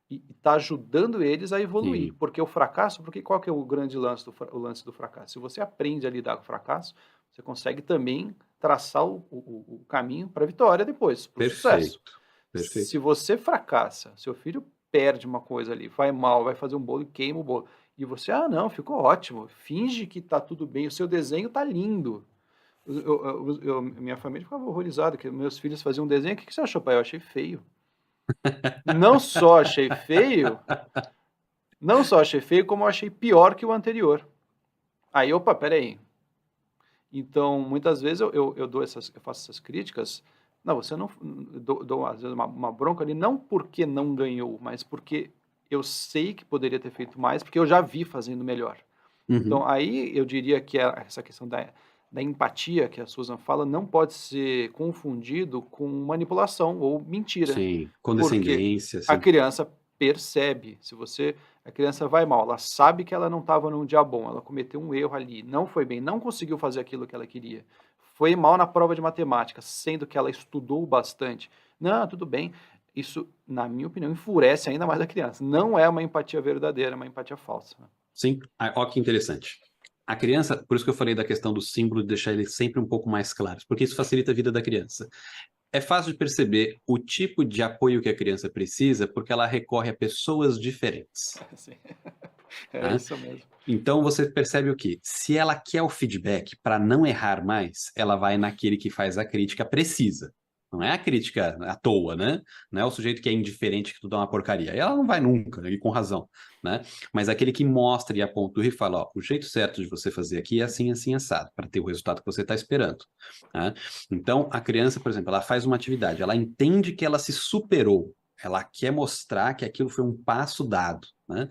e está ajudando eles a evoluir. sim, Porque o fracasso, porque qual que é o grande lance o lance do fracasso? Se você aprende a lidar com o fracasso, você consegue também traçar o caminho para a vitória depois, para o sucesso. perfeito, Se perfeito. você fracassa, seu filho perde uma coisa ali, vai mal, vai fazer um bolo e queima o bolo. E você, ah, não, ficou ótimo, finge que está tudo bem, o seu desenho está lindo. Minha família ficava horrorizada, que meus filhos faziam um desenho, o que você achou, pai? Eu achei feio. Não só achei feio, não só achei feio, como eu achei pior que o anterior. Aí, opa, peraí. Então, muitas vezes eu faço essas críticas. Não, você não. Dou às vezes uma bronca ali, não porque não ganhou, mas porque eu sei que poderia ter feito mais, porque eu já vi fazendo melhor. Então, Uhum. aí eu diria que essa questão da empatia que a Susan fala não pode ser confundido com manipulação ou mentira, Sim, porque condescendência, a sim. criança percebe. Se você, a criança vai mal, ela sabe que ela não estava num dia bom, ela cometeu um erro ali, não foi bem, não conseguiu fazer aquilo que ela queria, foi mal na prova de matemática, sendo que ela estudou bastante. Não, tudo bem. Isso, na minha opinião, enfurece ainda mais a criança. Não é uma empatia verdadeira, é uma empatia falsa. Sim, ó que interessante. A criança, por isso que eu falei da questão do símbolo, de deixar ele sempre um pouco mais claro, porque isso facilita a vida da criança. É fácil de perceber o tipo de apoio que a criança precisa, porque ela recorre a pessoas diferentes, Sim. É né? isso mesmo. Então você percebe o quê? Se ela quer o feedback para não errar mais, ela vai naquele que faz a crítica precisa. Não é a crítica à toa, né? Não é o sujeito que é indiferente que tudo é uma porcaria. Aí ela não vai nunca, e com razão, né? Mas aquele que mostra e aponta e fala, ó, o jeito certo de você fazer aqui é assim, assim, assado, para ter o resultado que você está esperando, né? Então, a criança, por exemplo, ela faz uma atividade, ela entende que ela se superou, ela quer mostrar que aquilo foi um passo dado, né?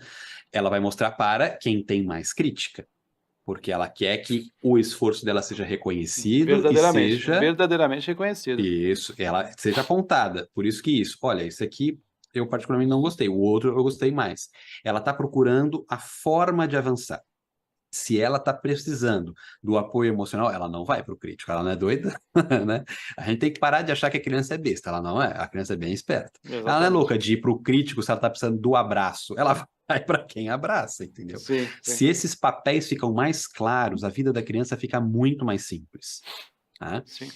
Ela vai mostrar para quem tem mais crítica, porque ela quer que o esforço dela seja Sim, reconhecido e seja verdadeiramente reconhecido. isso, ela seja apontada. Por isso que isso, olha, isso aqui eu particularmente não gostei, o outro eu gostei mais. Ela está procurando a forma de avançar. Se ela está precisando do apoio emocional, ela não vai para o crítico, ela não é doida, né? A gente tem que parar de achar que a criança é besta, ela não é, a criança é bem esperta. Ela não é Exatamente. louca de ir para o crítico se ela está precisando do abraço, ela vai para quem abraça, entendeu? Sim, sim, Se esses papéis ficam mais claros, a vida da criança fica muito mais simples, tá? sim.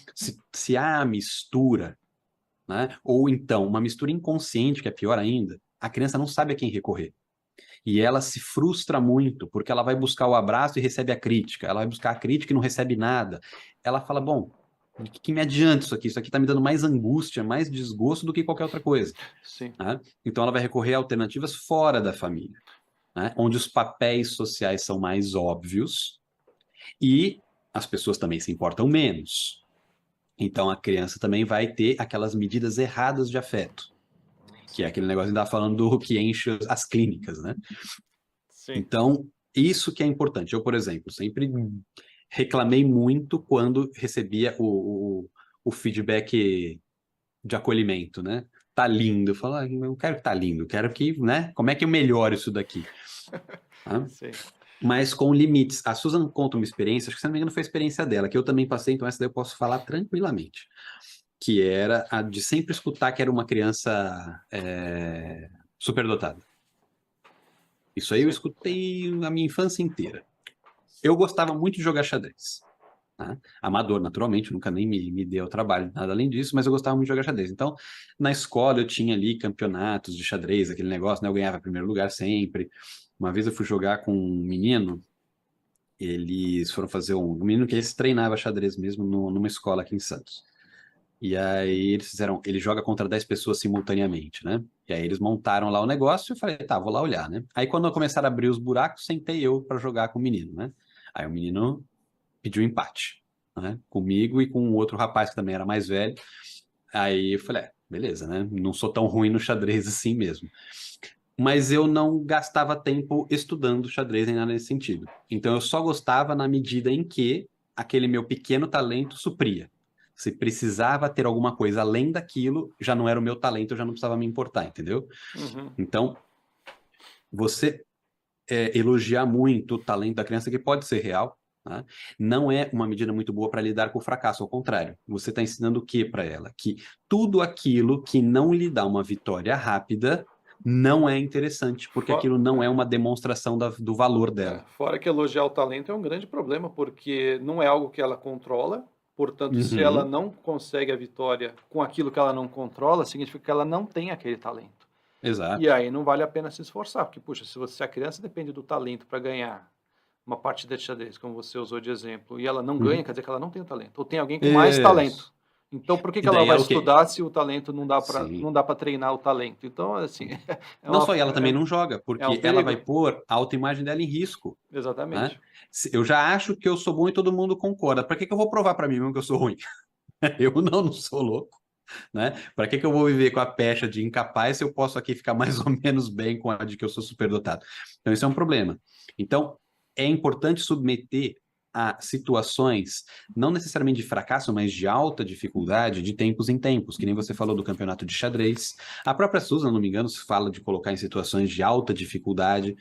Se há a mistura, né? Ou então uma mistura inconsciente, que é pior ainda, a criança não sabe a quem recorrer. E ela se frustra muito, porque ela vai buscar o abraço e recebe a crítica. Ela vai buscar a crítica e não recebe nada. Ela fala: bom, De que me adianta isso aqui? Isso aqui tá me dando mais angústia, mais desgosto do que qualquer outra coisa. Sim. Né? Então ela vai recorrer a alternativas fora da família, né? Onde os papéis sociais são mais óbvios e as pessoas também se importam menos. Então a criança também vai ter aquelas medidas erradas de afeto, que é aquele negócio que a gente estava falando do que enche as clínicas, né? Sim. Então, isso que é importante. Eu, por exemplo, sempre reclamei muito quando recebia o feedback de acolhimento, né? Tá lindo. Eu falo, eu não quero que tá lindo, eu quero que, né? Como é que eu melhoro isso daqui? Tá? Sim. Mas com limites. A Susan conta uma experiência, acho que se não me engano foi a experiência dela, que eu também passei, então essa daí eu posso falar tranquilamente. Que era a de sempre escutar que era uma criança superdotada. Isso aí eu Sim. escutei a minha infância inteira. Eu gostava muito de jogar xadrez. Né? Amador, naturalmente, nunca nem me deu trabalho, nada além disso, mas eu gostava muito de jogar xadrez. Então, na escola eu tinha ali campeonatos de xadrez, aquele negócio, né? Eu ganhava primeiro lugar sempre. Uma vez eu fui jogar com um menino, eles foram fazer um menino que esse treinava xadrez mesmo numa escola aqui em Santos. E aí eles fizeram, ele joga contra 10 pessoas simultaneamente, né? E aí eles montaram lá o negócio e eu falei, tá, vou lá olhar, né? Aí quando começaram a abrir os buracos, sentei eu para jogar com o menino, né? Aí o menino pediu empate, né? Comigo e com um outro rapaz que também era mais velho. Aí eu falei, beleza, né? Não sou tão ruim no xadrez assim mesmo. Mas eu não gastava tempo estudando xadrez nem nada nesse sentido. Então eu só gostava na medida em que aquele meu pequeno talento supria. Se precisava ter alguma coisa além daquilo, já não era o meu talento, eu já não precisava me importar, entendeu? Uhum. Então, você elogiar muito o talento da criança, que pode ser real, tá? Não é uma medida muito boa para lidar com o fracasso, ao contrário. Você está ensinando o que para ela? Que tudo aquilo que não lhe dá uma vitória rápida não é interessante, porque Fo- aquilo não é uma demonstração do valor dela. Fora que elogiar o talento é um grande problema, porque não é algo que ela controla. Portanto, se ela Uhum, não consegue a vitória com aquilo que ela não controla, significa que ela não tem aquele talento. E exato. aí não vale a pena se esforçar, porque, puxa, se a criança depende do talento para ganhar uma partida de xadrez, como você usou de exemplo, e ela não ganha, Uhum. quer dizer que ela não tem o talento. Ou tem alguém com mais Isso. talento. Então, por que E que ela daí vai ela o quê? estudar se o talento não dá para Sim. não dá para treinar o talento? Então, assim, é, Não uma, só ela também não joga, é um porque ela vai perigo. pôr a autoimagem dela em risco. Né? Exatamente. Eu já acho que eu sou bom e todo mundo concorda. Para que que eu vou provar para mim mesmo que eu sou ruim? Eu não sou louco, né? Para que que eu vou viver com a pecha de incapaz se eu posso aqui ficar mais ou menos bem com a de que eu sou superdotado? Então, isso é um problema. Então, é importante submeter a situações, não necessariamente de fracasso, mas de alta dificuldade, de tempos em tempos, que nem você falou do campeonato de xadrez. A própria Susan, não me engano, se fala de colocar em situações de alta dificuldade,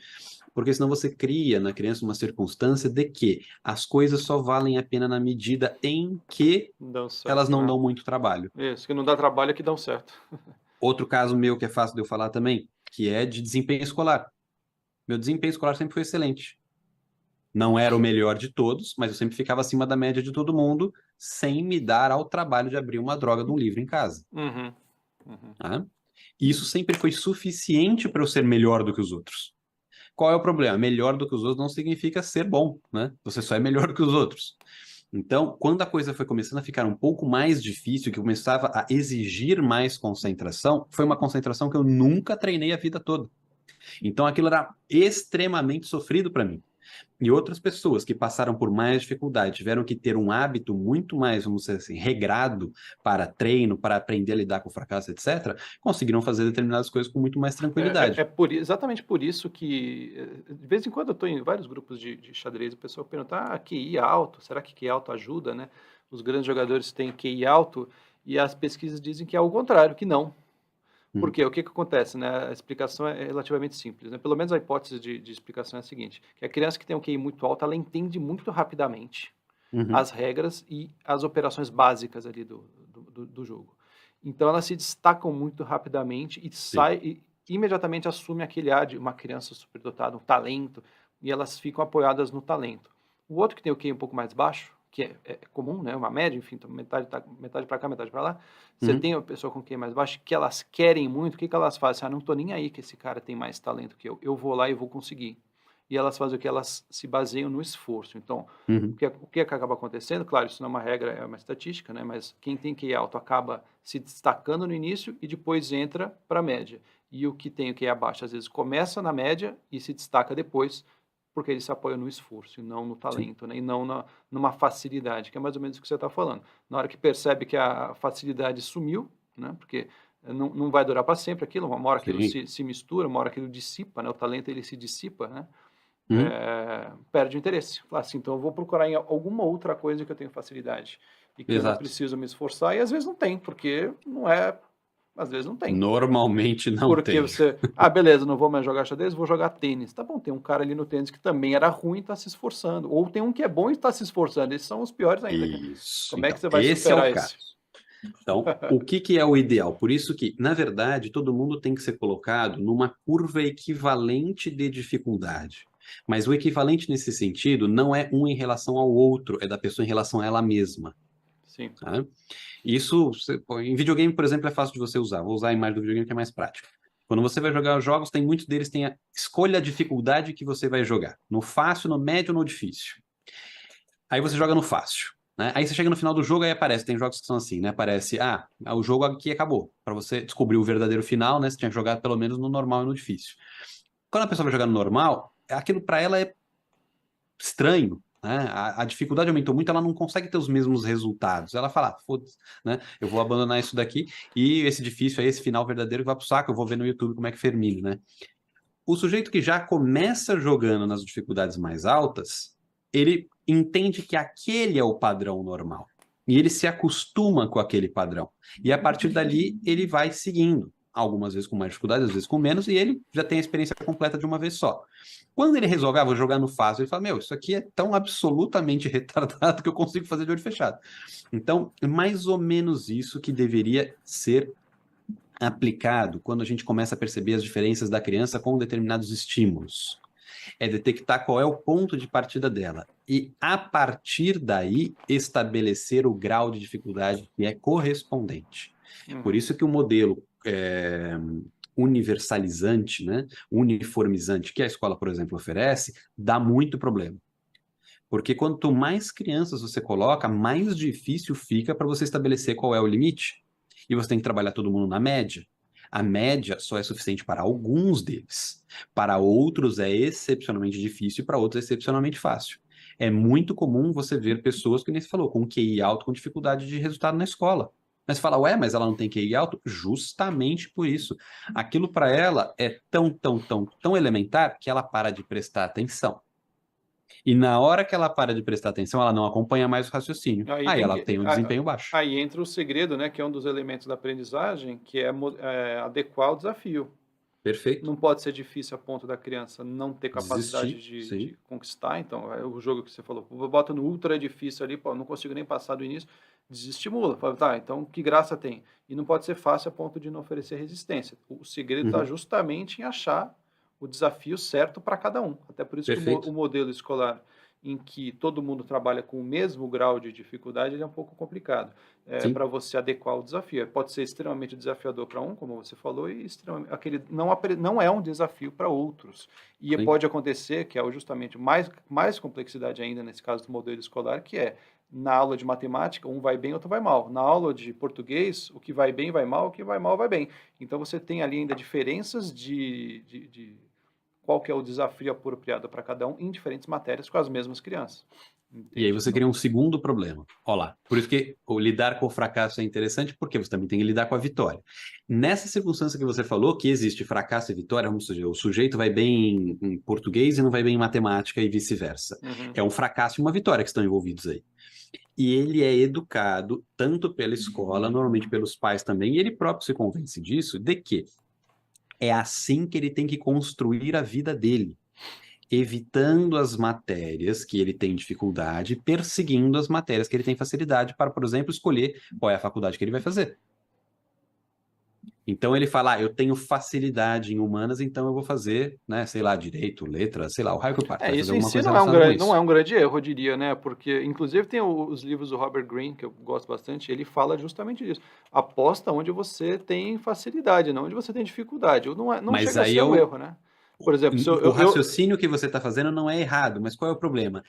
porque senão você cria na criança uma circunstância de que as coisas só valem a pena na medida em que Dão elas certo, não né? dão muito trabalho. Isso, que não dá trabalho é que dão certo. Outro caso meu que é fácil de eu falar também, que é de desempenho escolar. Meu desempenho escolar sempre foi excelente. Não era o melhor de todos, mas eu sempre ficava acima da média de todo mundo, sem me dar ao trabalho de abrir uma droga de um livro em casa. Uhum, uhum. Tá? E isso sempre foi suficiente para eu ser melhor do que os outros. Qual é o problema? Melhor do que os outros não significa ser bom, né? Você só é melhor do que os outros. Então, quando a coisa foi começando a ficar um pouco mais difícil, que começava a exigir mais concentração, foi uma concentração que eu nunca treinei a vida toda. Então, aquilo era extremamente sofrido para mim. E outras pessoas que passaram por mais dificuldade, tiveram que ter um hábito muito mais, vamos dizer assim, regrado para treino, para aprender a lidar com o fracasso, etc., conseguiram fazer determinadas coisas com muito mais tranquilidade. Exatamente por isso que, de vez em quando eu estou em vários grupos de xadrez, o pessoal pergunta, QI alto, será que QI alto ajuda, né? Os grandes jogadores têm QI alto, e as pesquisas dizem que é o contrário, que não. Por Uhum, quê? O que que acontece, né? A explicação é relativamente simples, né? Pelo menos a hipótese de explicação é a seguinte, que a criança que tem um QI muito alto, ela entende muito rapidamente uhum, as regras e as operações básicas ali do jogo. Então elas se destacam muito rapidamente e sim, imediatamente assume aquele ar de uma criança superdotada, um talento, e elas ficam apoiadas no talento. O outro que tem o QI um pouco mais baixo, que é comum, né, uma média, enfim, então metade para cá, metade para lá, você uhum, tem a pessoa com QI mais baixo que elas querem muito, o que que elas fazem? Não estou nem aí que esse cara tem mais talento que eu vou lá e vou conseguir. e elas fazem o que? Elas se baseiam no esforço. Então, Uhum. o que acaba acontecendo? Claro, isso não é uma regra, é uma estatística, né? Mas quem tem QI alto acaba se destacando no início e depois entra para a média. E o que tem o QI abaixo, às vezes, começa na média e se destaca depois, porque ele se apoia no esforço e não no Sim. talento, né? E não numa facilidade, que é mais ou menos o que você está falando. Na hora que percebe que a facilidade sumiu, né? Porque não vai durar para sempre aquilo, uma hora aquilo Sim. se mistura, uma hora aquilo dissipa, né? O talento ele se dissipa, né? Uhum. Perde o interesse. Fala assim, então eu vou procurar em alguma outra coisa que eu tenho facilidade e que eu não Exato. preciso me esforçar, e às vezes não tem, porque não é, às vezes não tem. Normalmente não Porque tem. você, beleza, não vou mais jogar xadrez, vou jogar tênis. Tá bom, tem um cara ali no tênis que também era ruim e está se esforçando. Ou tem um que é bom e está se esforçando. Esses são os piores ainda. Isso. Como é que Então, você vai esse é o superar caso. esse? Então, o que que é o ideal? Por isso que, na verdade, todo mundo tem que ser colocado numa curva equivalente de dificuldade. Mas o equivalente nesse sentido não é um em relação ao outro, é da pessoa em relação a ela mesma. Sim. Tá? Isso, em videogame, por exemplo, é fácil de você usar. Vou usar a imagem do videogame que é mais prática. Quando você vai jogar os jogos, tem muitos deles tem a escolha a dificuldade que você vai jogar. No fácil, no médio ou no difícil. Aí você joga no fácil. Né? Aí você chega no final do jogo, aí aparece, tem jogos que são assim, né? Aparece, o jogo aqui acabou. Para você descobrir o verdadeiro final, né? Você tinha que jogar pelo menos no normal e no difícil. Quando a pessoa vai jogar no normal, aquilo para ela é estranho, né? A dificuldade aumentou muito, ela não consegue ter os mesmos resultados. Ela fala, foda-se, né? Eu vou abandonar isso daqui e esse difícil aí, esse final verdadeiro que vai pro saco, eu vou ver no YouTube como é que termina, né? O sujeito que já começa jogando nas dificuldades mais altas, ele entende que aquele é o padrão normal. E ele se acostuma com aquele padrão. E a partir dali, ele vai seguindo. Algumas vezes com mais dificuldade, às vezes com menos, e ele já tem a experiência completa de uma vez só. Quando ele resolve, vou jogar no fácil, ele fala, meu, isso aqui é tão absolutamente retardado que eu consigo fazer de olho fechado. Então, é mais ou menos isso que deveria ser aplicado quando a gente começa a perceber as diferenças da criança com determinados estímulos. É detectar qual é o ponto de partida dela e, a partir daí, estabelecer o grau de dificuldade que é correspondente. Por Uhum. isso que o modelo universalizante, né, uniformizante que a escola, por exemplo, oferece, dá muito problema. Porque quanto mais crianças você coloca, mais difícil fica para você estabelecer qual é o limite. E você tem que trabalhar todo mundo na média. A média só é suficiente para alguns deles. Para outros é excepcionalmente difícil e para outros é excepcionalmente fácil. É muito comum você ver pessoas, que nem você falou, com QI alto, com dificuldade de resultado na escola. Mas você fala, ué, mas ela não tem QI alto? Justamente por isso. Aquilo para ela é tão, tão, tão, tão elementar que ela para de prestar atenção. E na hora que ela para de prestar atenção, ela não acompanha mais o raciocínio. Aí Aí tem ela que, tem um desempenho baixo. aí entra o segredo, né, que é um dos elementos da aprendizagem, que é, adequar o desafio. Perfeito. Não pode ser difícil a ponto da criança não ter capacidade Desistir, de sim. conquistar. Então, é o jogo que você falou, bota no ultra difícil ali, pô, não consigo nem passar do início, desestimula. Fala, tá, então que graça tem? E não pode ser fácil a ponto de não oferecer resistência. O segredo está Uhum. justamente em achar o desafio certo para cada um. Até por isso que o Perfeito. modelo escolar em que todo mundo trabalha com o mesmo grau de dificuldade, ele é um pouco complicado para Sim, você adequar o desafio. Pode ser extremamente desafiador para um, como você falou, e extremamente, aquele não é um desafio para outros. E sim. pode acontecer, que é justamente mais complexidade ainda nesse caso do modelo escolar, que é na aula de matemática, um vai bem, outro vai mal. Na aula de português, o que vai bem vai mal, o que vai mal vai bem. Então você tem ali ainda diferenças de qual que é o desafio apropriado para cada um em diferentes matérias com as mesmas crianças. E aí Entende? você cria um segundo problema. Olha lá. Por isso que o lidar com o fracasso é interessante, porque você também tem que lidar com a vitória. Nessa circunstância que você falou, que existe fracasso e vitória, vamos dizer, o sujeito vai bem em português e não vai bem em matemática e vice-versa. Uhum. É um fracasso e uma vitória que estão envolvidos aí. E ele é educado tanto pela escola, normalmente pelos pais também, e ele próprio se convence disso, de que é assim que ele tem que construir a vida dele, evitando as matérias que ele tem dificuldade, perseguindo as matérias que ele tem facilidade para, por exemplo, escolher qual é a faculdade que ele vai fazer. Então ele fala, eu tenho facilidade em humanas, então eu vou fazer, né, sei lá, direito, letras, sei lá, o raio que eu parto, vai fazer Isso em alguma si coisa relacionada com não isso. é um grande erro, eu diria, né? Porque, inclusive, tem os livros do Robert Greene, que eu gosto bastante, ele fala justamente disso. Aposta onde você tem facilidade, não onde você tem dificuldade. Não Mas chega a aí ser é um o, erro, né? Por exemplo, se O raciocínio que você está fazendo não é errado, mas qual é o problema?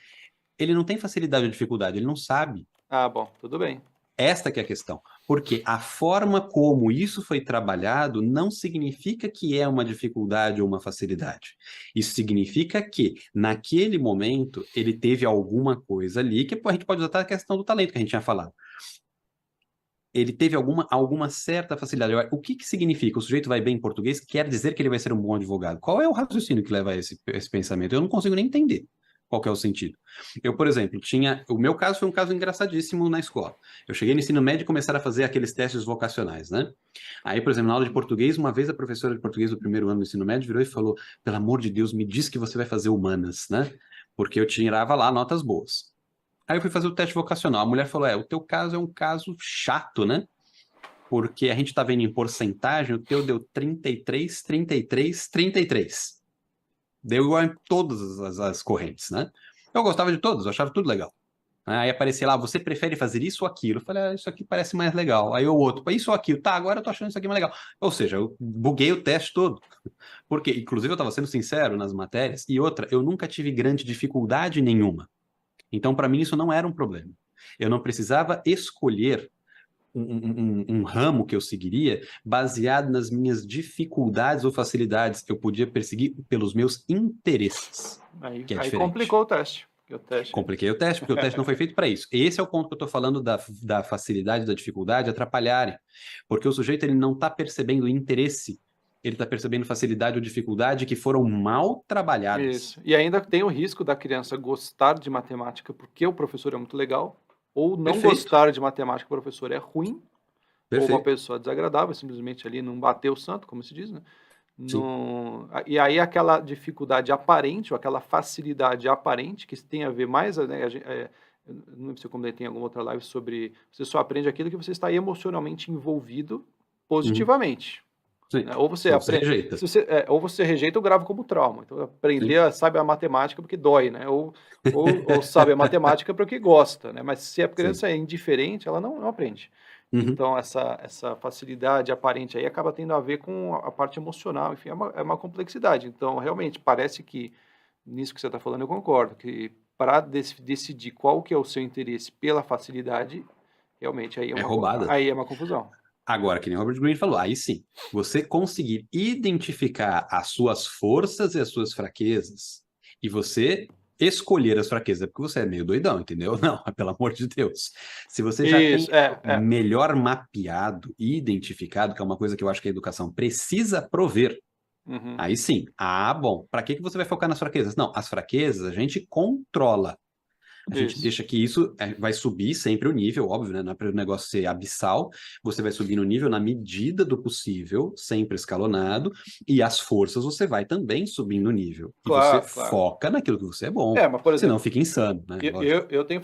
Ele não tem facilidade ou dificuldade, ele não sabe. Ah, bom, tudo bem. Esta que é a questão. Porque a forma como isso foi trabalhado não significa que é uma dificuldade ou uma facilidade. Isso significa que, naquele momento, ele teve alguma coisa ali, que a gente pode usar até a questão do talento que a gente tinha falado. Ele teve alguma certa facilidade. O que que significa? O sujeito vai bem em português, quer dizer que ele vai ser um bom advogado. Qual é o raciocínio que leva a esse pensamento? Eu não consigo nem entender qual que é o sentido. Eu, por exemplo, o meu caso foi um caso engraçadíssimo na escola. Eu cheguei no ensino médio e começaram a fazer aqueles testes vocacionais, né? Aí, por exemplo, na aula de português, uma vez a professora de português do primeiro ano do ensino médio virou e falou: pelo amor de Deus, me diz que você vai fazer humanas, né? Porque eu tirava lá notas boas. Aí eu fui fazer o teste vocacional. A mulher falou: o teu caso é um caso chato, né? Porque a gente está vendo em porcentagem, o teu deu 33, 33, 33. Deu igual em todas as correntes, né? Eu gostava de todas, eu achava tudo legal. Aí aparecia lá: você prefere fazer isso ou aquilo? Eu falei: isso aqui parece mais legal. Aí o outro: isso ou aquilo? Tá, agora eu tô achando isso aqui mais legal. Ou seja, eu buguei o teste todo. Porque, inclusive, eu estava sendo sincero nas matérias. E outra, eu nunca tive grande dificuldade nenhuma. Então, para mim, isso não era um problema. Eu não precisava escolher um ramo que eu seguiria baseado nas minhas dificuldades ou facilidades. Eu podia perseguir pelos meus interesses, que é Aí diferente. complicou o teste. Porque o teste. Compliquei o teste, porque o teste não foi feito para isso. Esse é o ponto que eu estou falando da facilidade e da dificuldade atrapalharem. Porque o sujeito ele não está percebendo interesse, ele está percebendo facilidade ou dificuldade que foram mal trabalhadas. Isso. E ainda tem o risco da criança gostar de matemática porque o professor é muito legal, ou não Perfeito, gostar de matemática porque o professor é ruim, ou uma perfeito. pessoa desagradável, simplesmente ali não bateu o santo, como se diz, né? Sim. E aí aquela dificuldade aparente, ou aquela facilidade aparente, que tem a ver mais, né, eu não lembro se eu comentei em alguma outra live sobre, você só aprende aquilo que você está emocionalmente envolvido Uhum. positivamente. Sim. Né? Ou você Senão você aprende, rejeita. ou você rejeita ou grava como trauma. Então, aprender, Sim. sabe a matemática porque dói, né? Ou sabe a matemática porque gosta, né? Mas se a Sim. criança é indiferente, ela não aprende. Uhum. Então, essa facilidade aparente aí acaba tendo a ver com a parte emocional, enfim, é uma complexidade. Então, realmente, parece que, nisso que você está falando, eu concordo, que para decidir qual que é o seu interesse pela facilidade, realmente É roubada. aí é uma confusão. Agora, que nem o Robert Greene falou, aí sim, você conseguir identificar as suas forças e as suas fraquezas, e você escolher as fraquezas, é porque você é meio doidão, entendeu? Não, pelo amor de Deus. Se você já tem Isso, isso melhor mapeado e identificado, que é uma coisa que eu acho que a educação precisa prover, Uhum, aí sim, bom, para que você vai focar nas fraquezas? Não, as fraquezas a gente controla. A gente isso. deixa que isso vai subir sempre o nível, óbvio, né? Não é para o negócio ser abissal, você vai subir no nível na medida do possível, sempre escalonado, e as forças você vai também subindo o nível. E você Claro, claro. foca naquilo que você é bom, Mas, por senão exemplo, fica insano, né? Lógico. eu tenho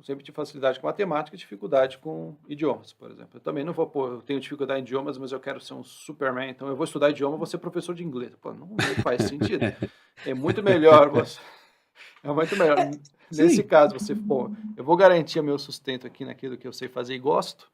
sempre tive facilidade com matemática e dificuldade com idiomas, por exemplo. Eu também não vou, pô, eu tenho dificuldade em idiomas, mas eu quero ser um Superman, então eu vou estudar idioma, vou ser professor de inglês. Pô, não faz sentido. É muito melhor você, é muito melhor. Nesse Sim, caso, você, pô, eu vou garantir meu sustento aqui naquilo que eu sei fazer e gosto,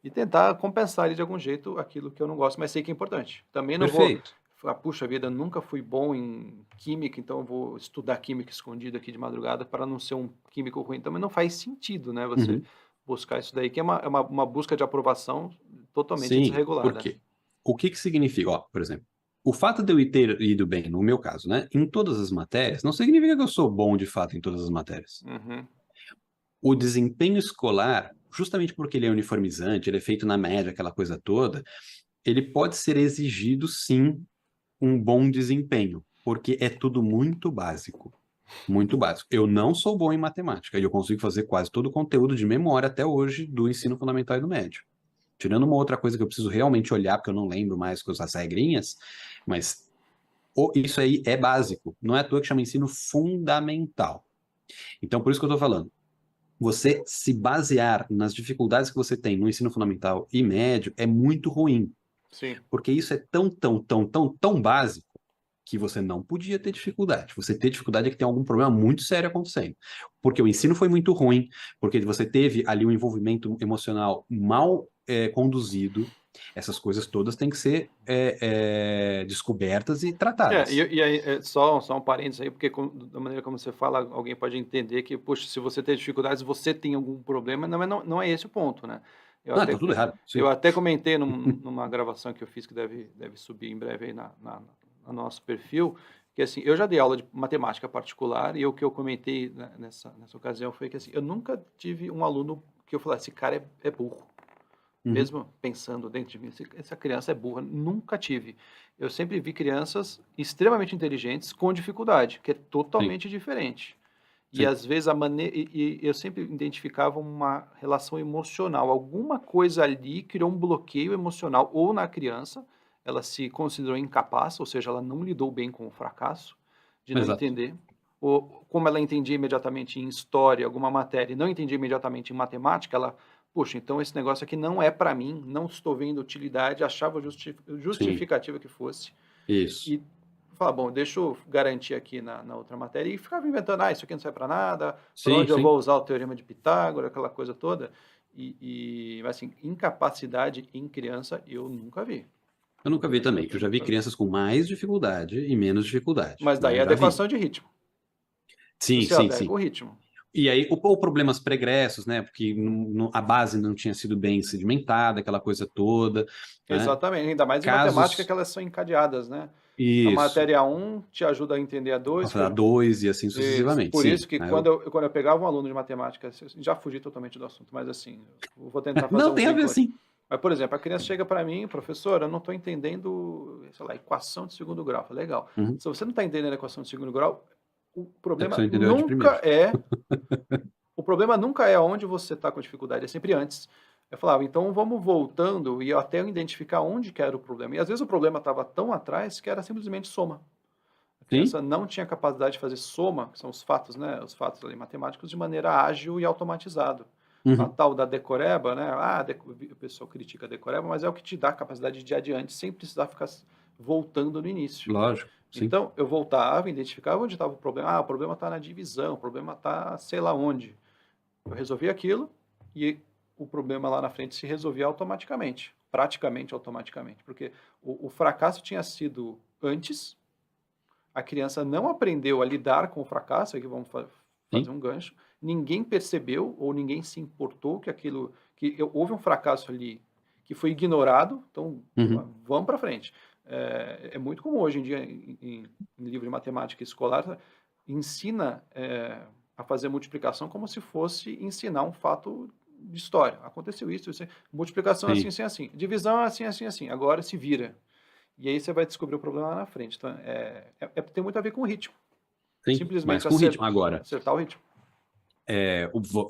e tentar compensar ali de algum jeito aquilo que eu não gosto, mas sei que é importante. Também não vou, perfeito. puxa vida, nunca fui bom em química, então eu vou estudar química escondido aqui de madrugada para não ser um químico ruim. Também não faz sentido, né, você Uhum. buscar isso daí, que é uma busca de aprovação totalmente Sim, por desregulada, né? quê? O que que significa? Ó, por exemplo, o fato de eu ter ido bem, no meu caso, né, em todas as matérias, não significa que eu sou bom de fato em todas as matérias. Uhum. O desempenho escolar, justamente porque ele é uniformizante, ele é feito na média, aquela coisa toda, ele pode ser exigido, sim, um bom desempenho, porque é tudo muito básico. Muito básico. Eu não sou bom em matemática e eu consigo fazer quase todo o conteúdo de memória até hoje do ensino fundamental e do médio. Tirando uma outra coisa que eu preciso realmente olhar, porque eu não lembro mais com as regrinhas, mas isso aí é básico. Não é à toa que chama ensino fundamental. Então, por isso que eu estou falando. Você se basear nas dificuldades que você tem no ensino fundamental e médio é muito ruim, Sim. porque isso é tão, tão, tão, tão, tão básico que você não podia ter dificuldade. Você ter dificuldade é que tem algum problema muito sério acontecendo. Porque o ensino foi muito ruim, porque você teve ali um envolvimento emocional mal conduzido, Essas coisas todas têm que ser descobertas e É, tratadas. e aí, só um parênteses aí, porque da maneira como você fala, alguém pode entender que, poxa, se você tem dificuldades, você tem algum problema, não é esse o ponto, né? Eu Não, até, tá tudo errado, eu sim. até comentei numa gravação que eu fiz, que deve subir em breve aí no nosso perfil, que assim, eu já dei aula de matemática particular, e o que eu comentei, né, nessa ocasião foi que assim, eu nunca tive um aluno que eu falasse, esse cara é burro. Uhum, Mesmo pensando dentro de mim, essa criança é burra, nunca tive. Eu sempre vi crianças extremamente inteligentes com dificuldade, que é sim, totalmente diferente. E sim, às vezes e eu sempre identificava uma relação emocional, alguma coisa ali criou um bloqueio emocional ou na criança, ela se considerou incapaz, ou seja, ela não lidou bem com o fracasso, de não exato. entender, ou como ela entendia imediatamente em história, alguma matéria, e não entendia imediatamente em matemática, ela, puxa, então esse negócio aqui não é para mim, não estou vendo utilidade, achava Sim, justificativa que fosse, isso. e falar, bom, deixa eu garantir aqui na outra matéria, e ficava inventando, isso aqui não serve para nada, para Sim, onde eu sim. vou usar o teorema de Pitágoras, aquela coisa toda, mas assim, incapacidade em criança eu nunca vi. Eu nunca vi também. Eu já vi crianças com mais dificuldade e menos dificuldade, Mas daí né? é Já vi. adequação de ritmo. Sim, Você sim, adequa sim. o ritmo. E aí, ou problemas pregressos, né? Porque a base não tinha sido bem sedimentada, aquela coisa toda, né? Exatamente, ainda mais em matemática que Casos, elas são encadeadas, né? A isso, matéria um te ajuda a entender a 2. a dois e assim Isso. sucessivamente, Por isso sim. que Né? quando eu pegava um aluno de matemática, já fugi totalmente do assunto, mas assim, eu vou tentar fazer Não, um tem a ver, vínculo aqui. sim. Mas, por exemplo, a criança chega para mim, professor, eu não estou entendendo, sei lá, equação de segundo grau. Eu falei, legal. Uhum. Se você não está entendendo a equação de segundo grau, o É porque problema você não entendeu a de nunca primeiro. é o problema nunca é onde você está com dificuldade, é sempre antes. Eu falava, então vamos voltando e até eu identificar onde que era o problema. E às vezes o problema estava tão atrás que era simplesmente soma. A Sim? criança não tinha capacidade de fazer soma, que são os fatos, né, os fatos ali matemáticos, de maneira ágil e automatizado. A Uhum. tal da decoreba, né, o pessoal critica a decoreba, mas é o que te dá a capacidade de ir adiante sem precisar ficar voltando no início. Lógico, sim. Então, eu voltava, identificava onde estava o problema. O problema está na divisão, o problema está sei lá onde. Eu resolvi aquilo e o problema lá na frente se resolvia automaticamente, praticamente automaticamente, porque o fracasso tinha sido antes, a criança não aprendeu a lidar com o fracasso, aqui vamos fazer Sim. um gancho, ninguém percebeu ou ninguém se importou que houve um fracasso ali que foi ignorado, então Uhum. vamos para frente. É muito comum hoje em dia em livro de matemática escolar, ensina a fazer multiplicação como se fosse ensinar um fato de história. Aconteceu isso, multiplicação é assim, Sim. assim, assim, divisão é assim, assim, assim, agora se vira. E aí você vai descobrir o problema lá na frente. Então, tem muito a ver com o ritmo. Sim. Mas Simplesmente com ritmo. Agora, acertar o ritmo.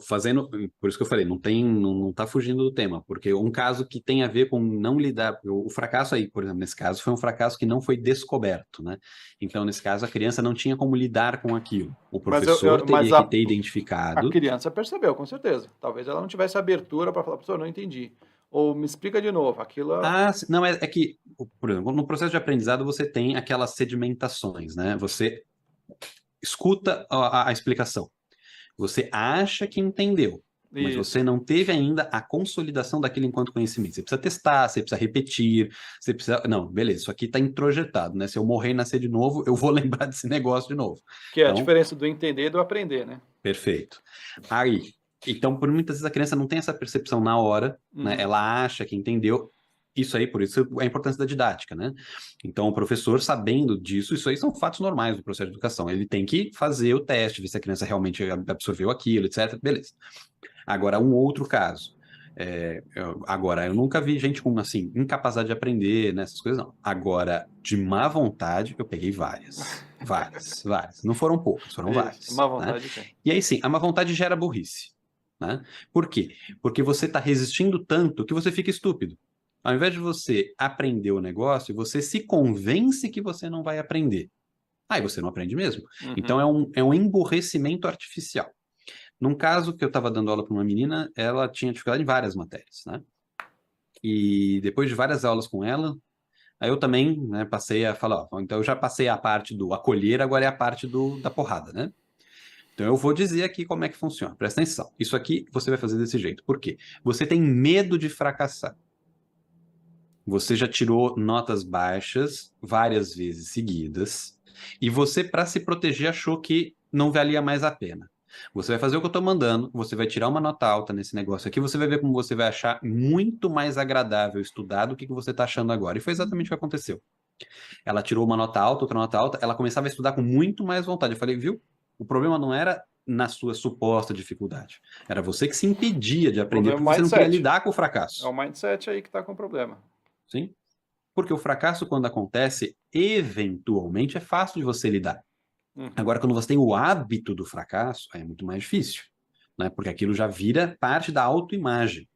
fazendo, por isso que eu falei, não tá fugindo do tema, porque um caso que tem a ver com não lidar, o fracasso aí, por exemplo, nesse caso, foi um fracasso que não foi descoberto, né? Então, nesse caso, a criança não tinha como lidar com aquilo. O Mas, professor mas teria que ter a identificado. criança percebeu, com certeza. Talvez ela não tivesse abertura para falar, professor, não entendi. Ou me explica de novo. Não, é que, por exemplo, no processo de aprendizado você tem aquelas sedimentações, né? Você escuta a explicação. Você acha que entendeu, mas Isso. você não teve ainda a consolidação daquilo enquanto conhecimento. Você precisa testar, você precisa repetir, você precisa. Não, beleza, isso aqui está introjetado, né? Se eu morrer e nascer de novo, eu vou lembrar desse negócio de novo. Que é a Então, diferença do entender e do aprender, né? perfeito. Aí, então, por muitas vezes a criança não tem essa percepção na hora, né? Uhum. Ela acha que entendeu. Isso aí, por isso a importância da didática, né? Então, o professor, sabendo disso, isso aí são fatos normais do processo de educação. Ele tem que fazer o teste, ver se a criança realmente absorveu aquilo, etc. Beleza. Agora, um outro caso. Agora, eu nunca vi gente com, assim, incapacidade de aprender, né? Essas coisas, não. Agora, de má vontade, eu peguei várias. Várias, várias. Não foram poucas, foram Isso. várias, Má né? vontade tem. E aí, sim, a má vontade gera burrice, né? Por quê? Porque você está resistindo tanto que você fica estúpido. Ao invés de você aprender o negócio, você se convence que você não vai aprender. Aí você não aprende mesmo. Então, Uhum. é um emburrecimento artificial. Num caso que eu estava dando aula para uma menina, ela tinha dificuldade em várias matérias, né? E depois de várias aulas com ela, aí eu também, né, passei a falar, ó, então eu já passei a parte do acolher, agora é a parte da porrada, né? Então eu vou dizer aqui como é que funciona. Presta atenção. Isso aqui você vai fazer desse jeito. Por quê? Você tem medo de fracassar. você já tirou notas baixas várias vezes seguidas, e você, para se proteger, achou que não valia mais a pena. Você vai fazer o que eu estou mandando, você vai tirar uma nota alta nesse negócio aqui, você vai ver como você vai achar muito mais agradável estudar do que você está achando agora. E foi exatamente o que aconteceu. Ela tirou uma nota alta, outra nota alta, ela começava a estudar com muito mais vontade. Eu falei, viu? O problema não era na sua suposta dificuldade. Era você que se impedia de O aprender problema é porque o você não queria mindset. lidar com o É o fracasso. mindset aí que está com o problema. Sim? Porque o fracasso, quando acontece, eventualmente é fácil de você lidar. Uhum. Agora, quando você tem o hábito do fracasso, aí é muito mais difícil, né? Porque aquilo já vira parte da autoimagem.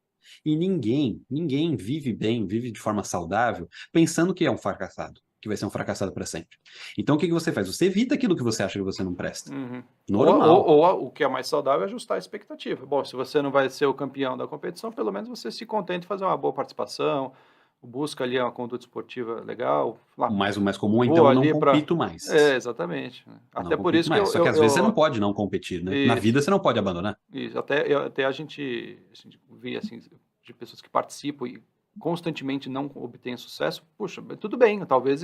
E ninguém vive bem, vive de forma saudável, pensando que é um fracassado, que vai ser um fracassado para sempre. Então, o que que você faz? Você evita aquilo que você acha que você não presta. Uhum. Normal. O que é mais saudável é ajustar a expectativa. Bom, se você não vai ser o campeão da competição, pelo menos você se contente em fazer uma boa participação, busca ali uma conduta esportiva legal. Lá, Mas o mais comum, então, vou eu não ali para. compito É, mais. exatamente, né? Não Até por compito isso que mais. Só que às vezes você não pode não competir, né? Na isso, vida você não pode abandonar. isso. Até a gente vê assim, de pessoas que participam e constantemente não obtêm sucesso. Puxa, mas tudo bem, talvez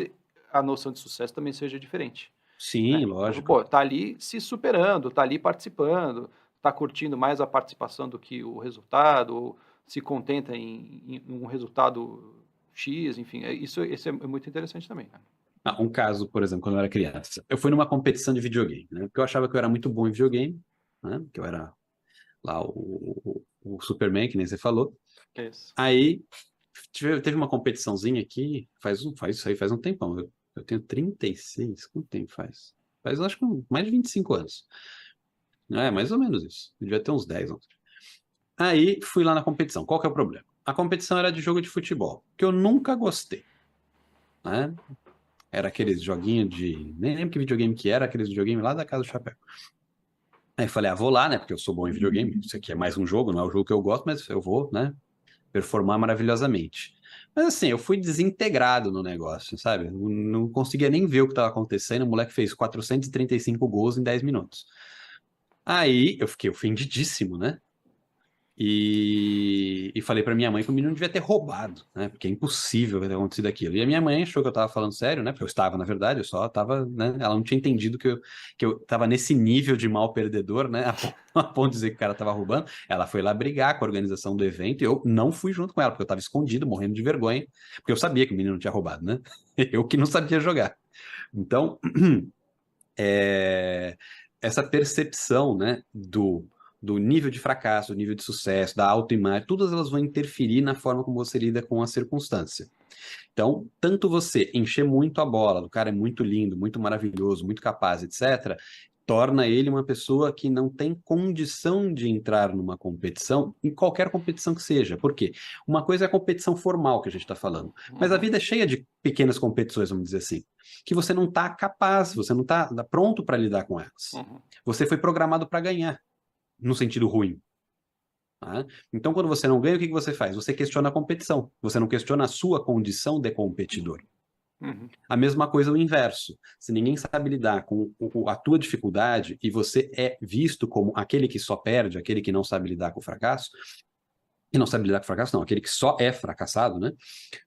a noção de sucesso também seja diferente. Sim, Né? lógico. Pô, tá ali se superando, tá ali participando, tá curtindo mais a participação do que o resultado, ou se contenta em um resultado X, enfim, isso é muito interessante também. Né? Ah, um caso, por exemplo, quando eu era criança. Eu fui numa competição de videogame, né? Porque eu achava que eu era muito bom em videogame, né? Que eu era lá o Superman, que nem você falou. É isso. Aí teve uma competiçãozinha aqui, isso aí faz um tempão. Eu tenho 36, quanto tempo faz? Faz acho que mais de 25 anos. É, mais ou menos isso. Eu devia ter uns 10 anos. Aí fui lá na competição. Qual que é o problema? A competição era de jogo de futebol, que eu nunca gostei, né? Era aqueles joguinhos de. Nem lembro que videogame que era, aqueles videogame lá da Casa do Chapéu. Aí falei, vou lá, né? Porque eu sou bom em videogame. Isso aqui é mais um jogo, não é o jogo que eu gosto, mas eu vou, né? Performar maravilhosamente. Mas assim, eu fui desintegrado no negócio, sabe? Eu não conseguia nem ver o que estava acontecendo. O moleque fez 435 gols em 10 minutos. Aí eu fiquei ofendidíssimo, né? E falei pra minha mãe que o menino devia ter roubado, né? Porque é impossível ter acontecido aquilo. E a minha mãe achou que eu tava falando sério, né? Porque eu estava, na verdade, eu só tava, né? Ela não tinha entendido que eu tava nesse nível de mal perdedor, né? A ponto de dizer que o cara tava roubando. Ela foi lá brigar com a organização do evento e eu não fui junto com ela, porque eu tava escondido, morrendo de vergonha, porque eu sabia que o menino não tinha roubado, né? Eu que não sabia jogar. Então, é, essa percepção, né, do nível de fracasso, do nível de sucesso, da autoimagem, todas elas vão interferir na forma como você lida com a circunstância. Então, tanto você encher muito a bola, do cara é muito lindo, muito maravilhoso, muito capaz, etc., torna ele uma pessoa que não tem condição de entrar numa competição, em qualquer competição que seja. Por quê? Uma coisa é a competição formal que a gente está falando, mas a Uhum, vida é cheia de pequenas competições, vamos dizer assim, que você não está capaz, você não está pronto para lidar com elas. uhum, Você foi programado para ganhar, no sentido ruim. Tá? Então, quando você não ganha, o que que você faz? Você questiona a competição, você não questiona a sua condição de competidor. uhum, A mesma coisa o inverso. Se ninguém sabe lidar com a tua dificuldade e você é visto como aquele que só perde, aquele que não sabe lidar com o fracasso, e não sabe lidar com o fracasso, não, aquele que só é fracassado, né?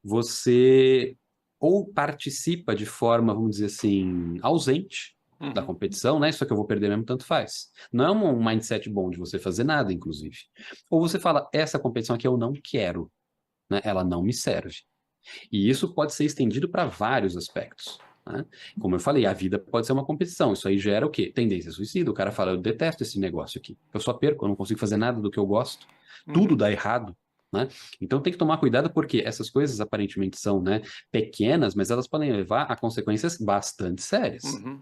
Você ou participa de forma, vamos dizer assim, ausente da uhum, competição, né? Isso que eu vou perder mesmo, tanto faz. Não é um mindset bom de você fazer nada, inclusive. Ou você fala, essa competição aqui eu não quero, né? Ela não me serve. E isso pode ser estendido para vários aspectos. Né? Como eu falei, a vida pode ser uma competição. Isso aí gera o quê? Tendência suicida. O cara fala, eu detesto esse negócio aqui. Eu só perco, eu não consigo fazer nada do que eu gosto. Tudo uhum. dá errado. Né? Então tem que tomar cuidado porque essas coisas aparentemente são, né, pequenas, mas elas podem levar a consequências bastante sérias. Uhum.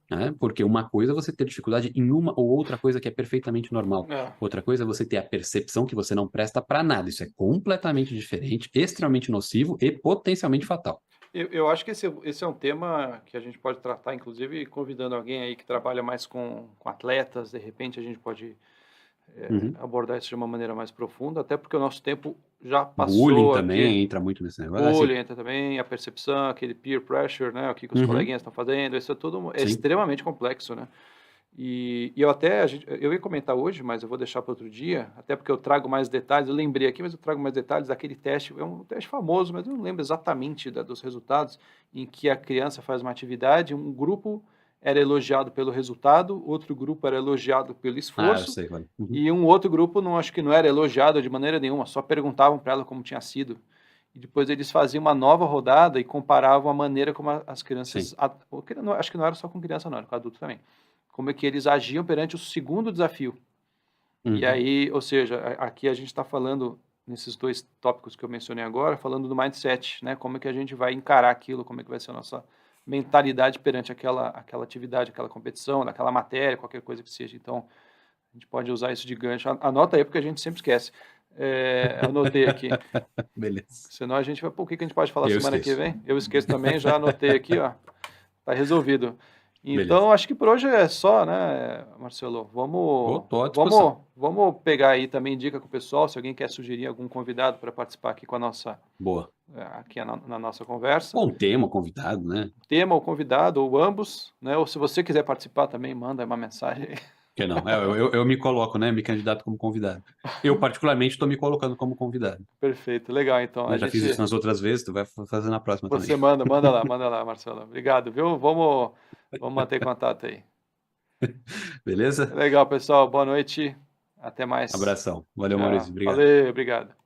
Né? Porque uma coisa é você ter dificuldade em uma ou outra coisa que é perfeitamente normal. É. Outra coisa é você ter a percepção que você não presta para nada. Isso é completamente diferente, extremamente nocivo e potencialmente fatal. Eu acho que esse é um tema que a gente pode tratar, inclusive convidando alguém aí que trabalha mais com atletas, de repente a gente pode Uhum. abordar isso de uma maneira mais profunda, até porque o nosso tempo já Bullying passou aqui. também entra muito nesse negócio. Ah, sim. Bullying entra também, a percepção, aquele peer pressure, né, o que que os Uhum. coleguinhas estão fazendo, isso é tudo é Sim. extremamente complexo, né. E eu até, eu ia comentar hoje, mas eu vou deixar para outro dia, até porque eu trago mais detalhes, eu lembrei aqui, mas eu trago mais detalhes daquele teste, é um teste famoso, mas eu não lembro exatamente dos resultados, em que a criança faz uma atividade, um grupo era elogiado pelo resultado, outro grupo era elogiado pelo Ah, eu esforço, sei, qual. Uhum. e um outro grupo, não acho que não era elogiado de maneira nenhuma, só perguntavam para ela como tinha sido. E depois eles faziam uma nova rodada e comparavam a maneira como as crianças, Sim. acho que não era só com criança não, era com adulto também, como é que eles agiam perante o segundo desafio. E Uhum. aí, ou seja, aqui a gente está falando, nesses dois tópicos que eu mencionei agora, falando do mindset, né? Como é que a gente vai encarar aquilo, como é que vai ser a nossa mentalidade perante aquela atividade, aquela competição, aquela matéria, qualquer coisa que seja. Então, a gente pode usar isso de gancho. Anota aí, porque a gente sempre esquece. Anotei aqui. Beleza. Senão a gente vai, pô, o que que a gente pode falar Eu semana que esqueço. vem? Eu esqueço também, já anotei aqui, ó. Tá resolvido. Beleza. Então, acho que por hoje é só, né, Marcelo? Vamos, Tô à disposição. vamos, vamos pegar aí também dica com o pessoal, se alguém quer sugerir algum convidado para participar aqui com a nossa, Boa. aqui na nossa conversa. Bom tema, convidado, né? Tema ou convidado, ou ambos, né? Ou se você quiser participar também, manda uma mensagem aí. Que não. Eu me coloco, né? Me candidato como convidado. Eu, particularmente, estou me colocando como convidado. Perfeito, legal. Então, a Né? Já fiz isso gente, nas outras vezes, tu vai fazer na próxima também. você manda lá, Marcelo. Obrigado, viu? Vamos manter contato aí. Beleza? Legal, pessoal. Boa noite. Até mais. Abração. Valeu, Maurício. Tchau. Obrigado. Valeu, obrigado.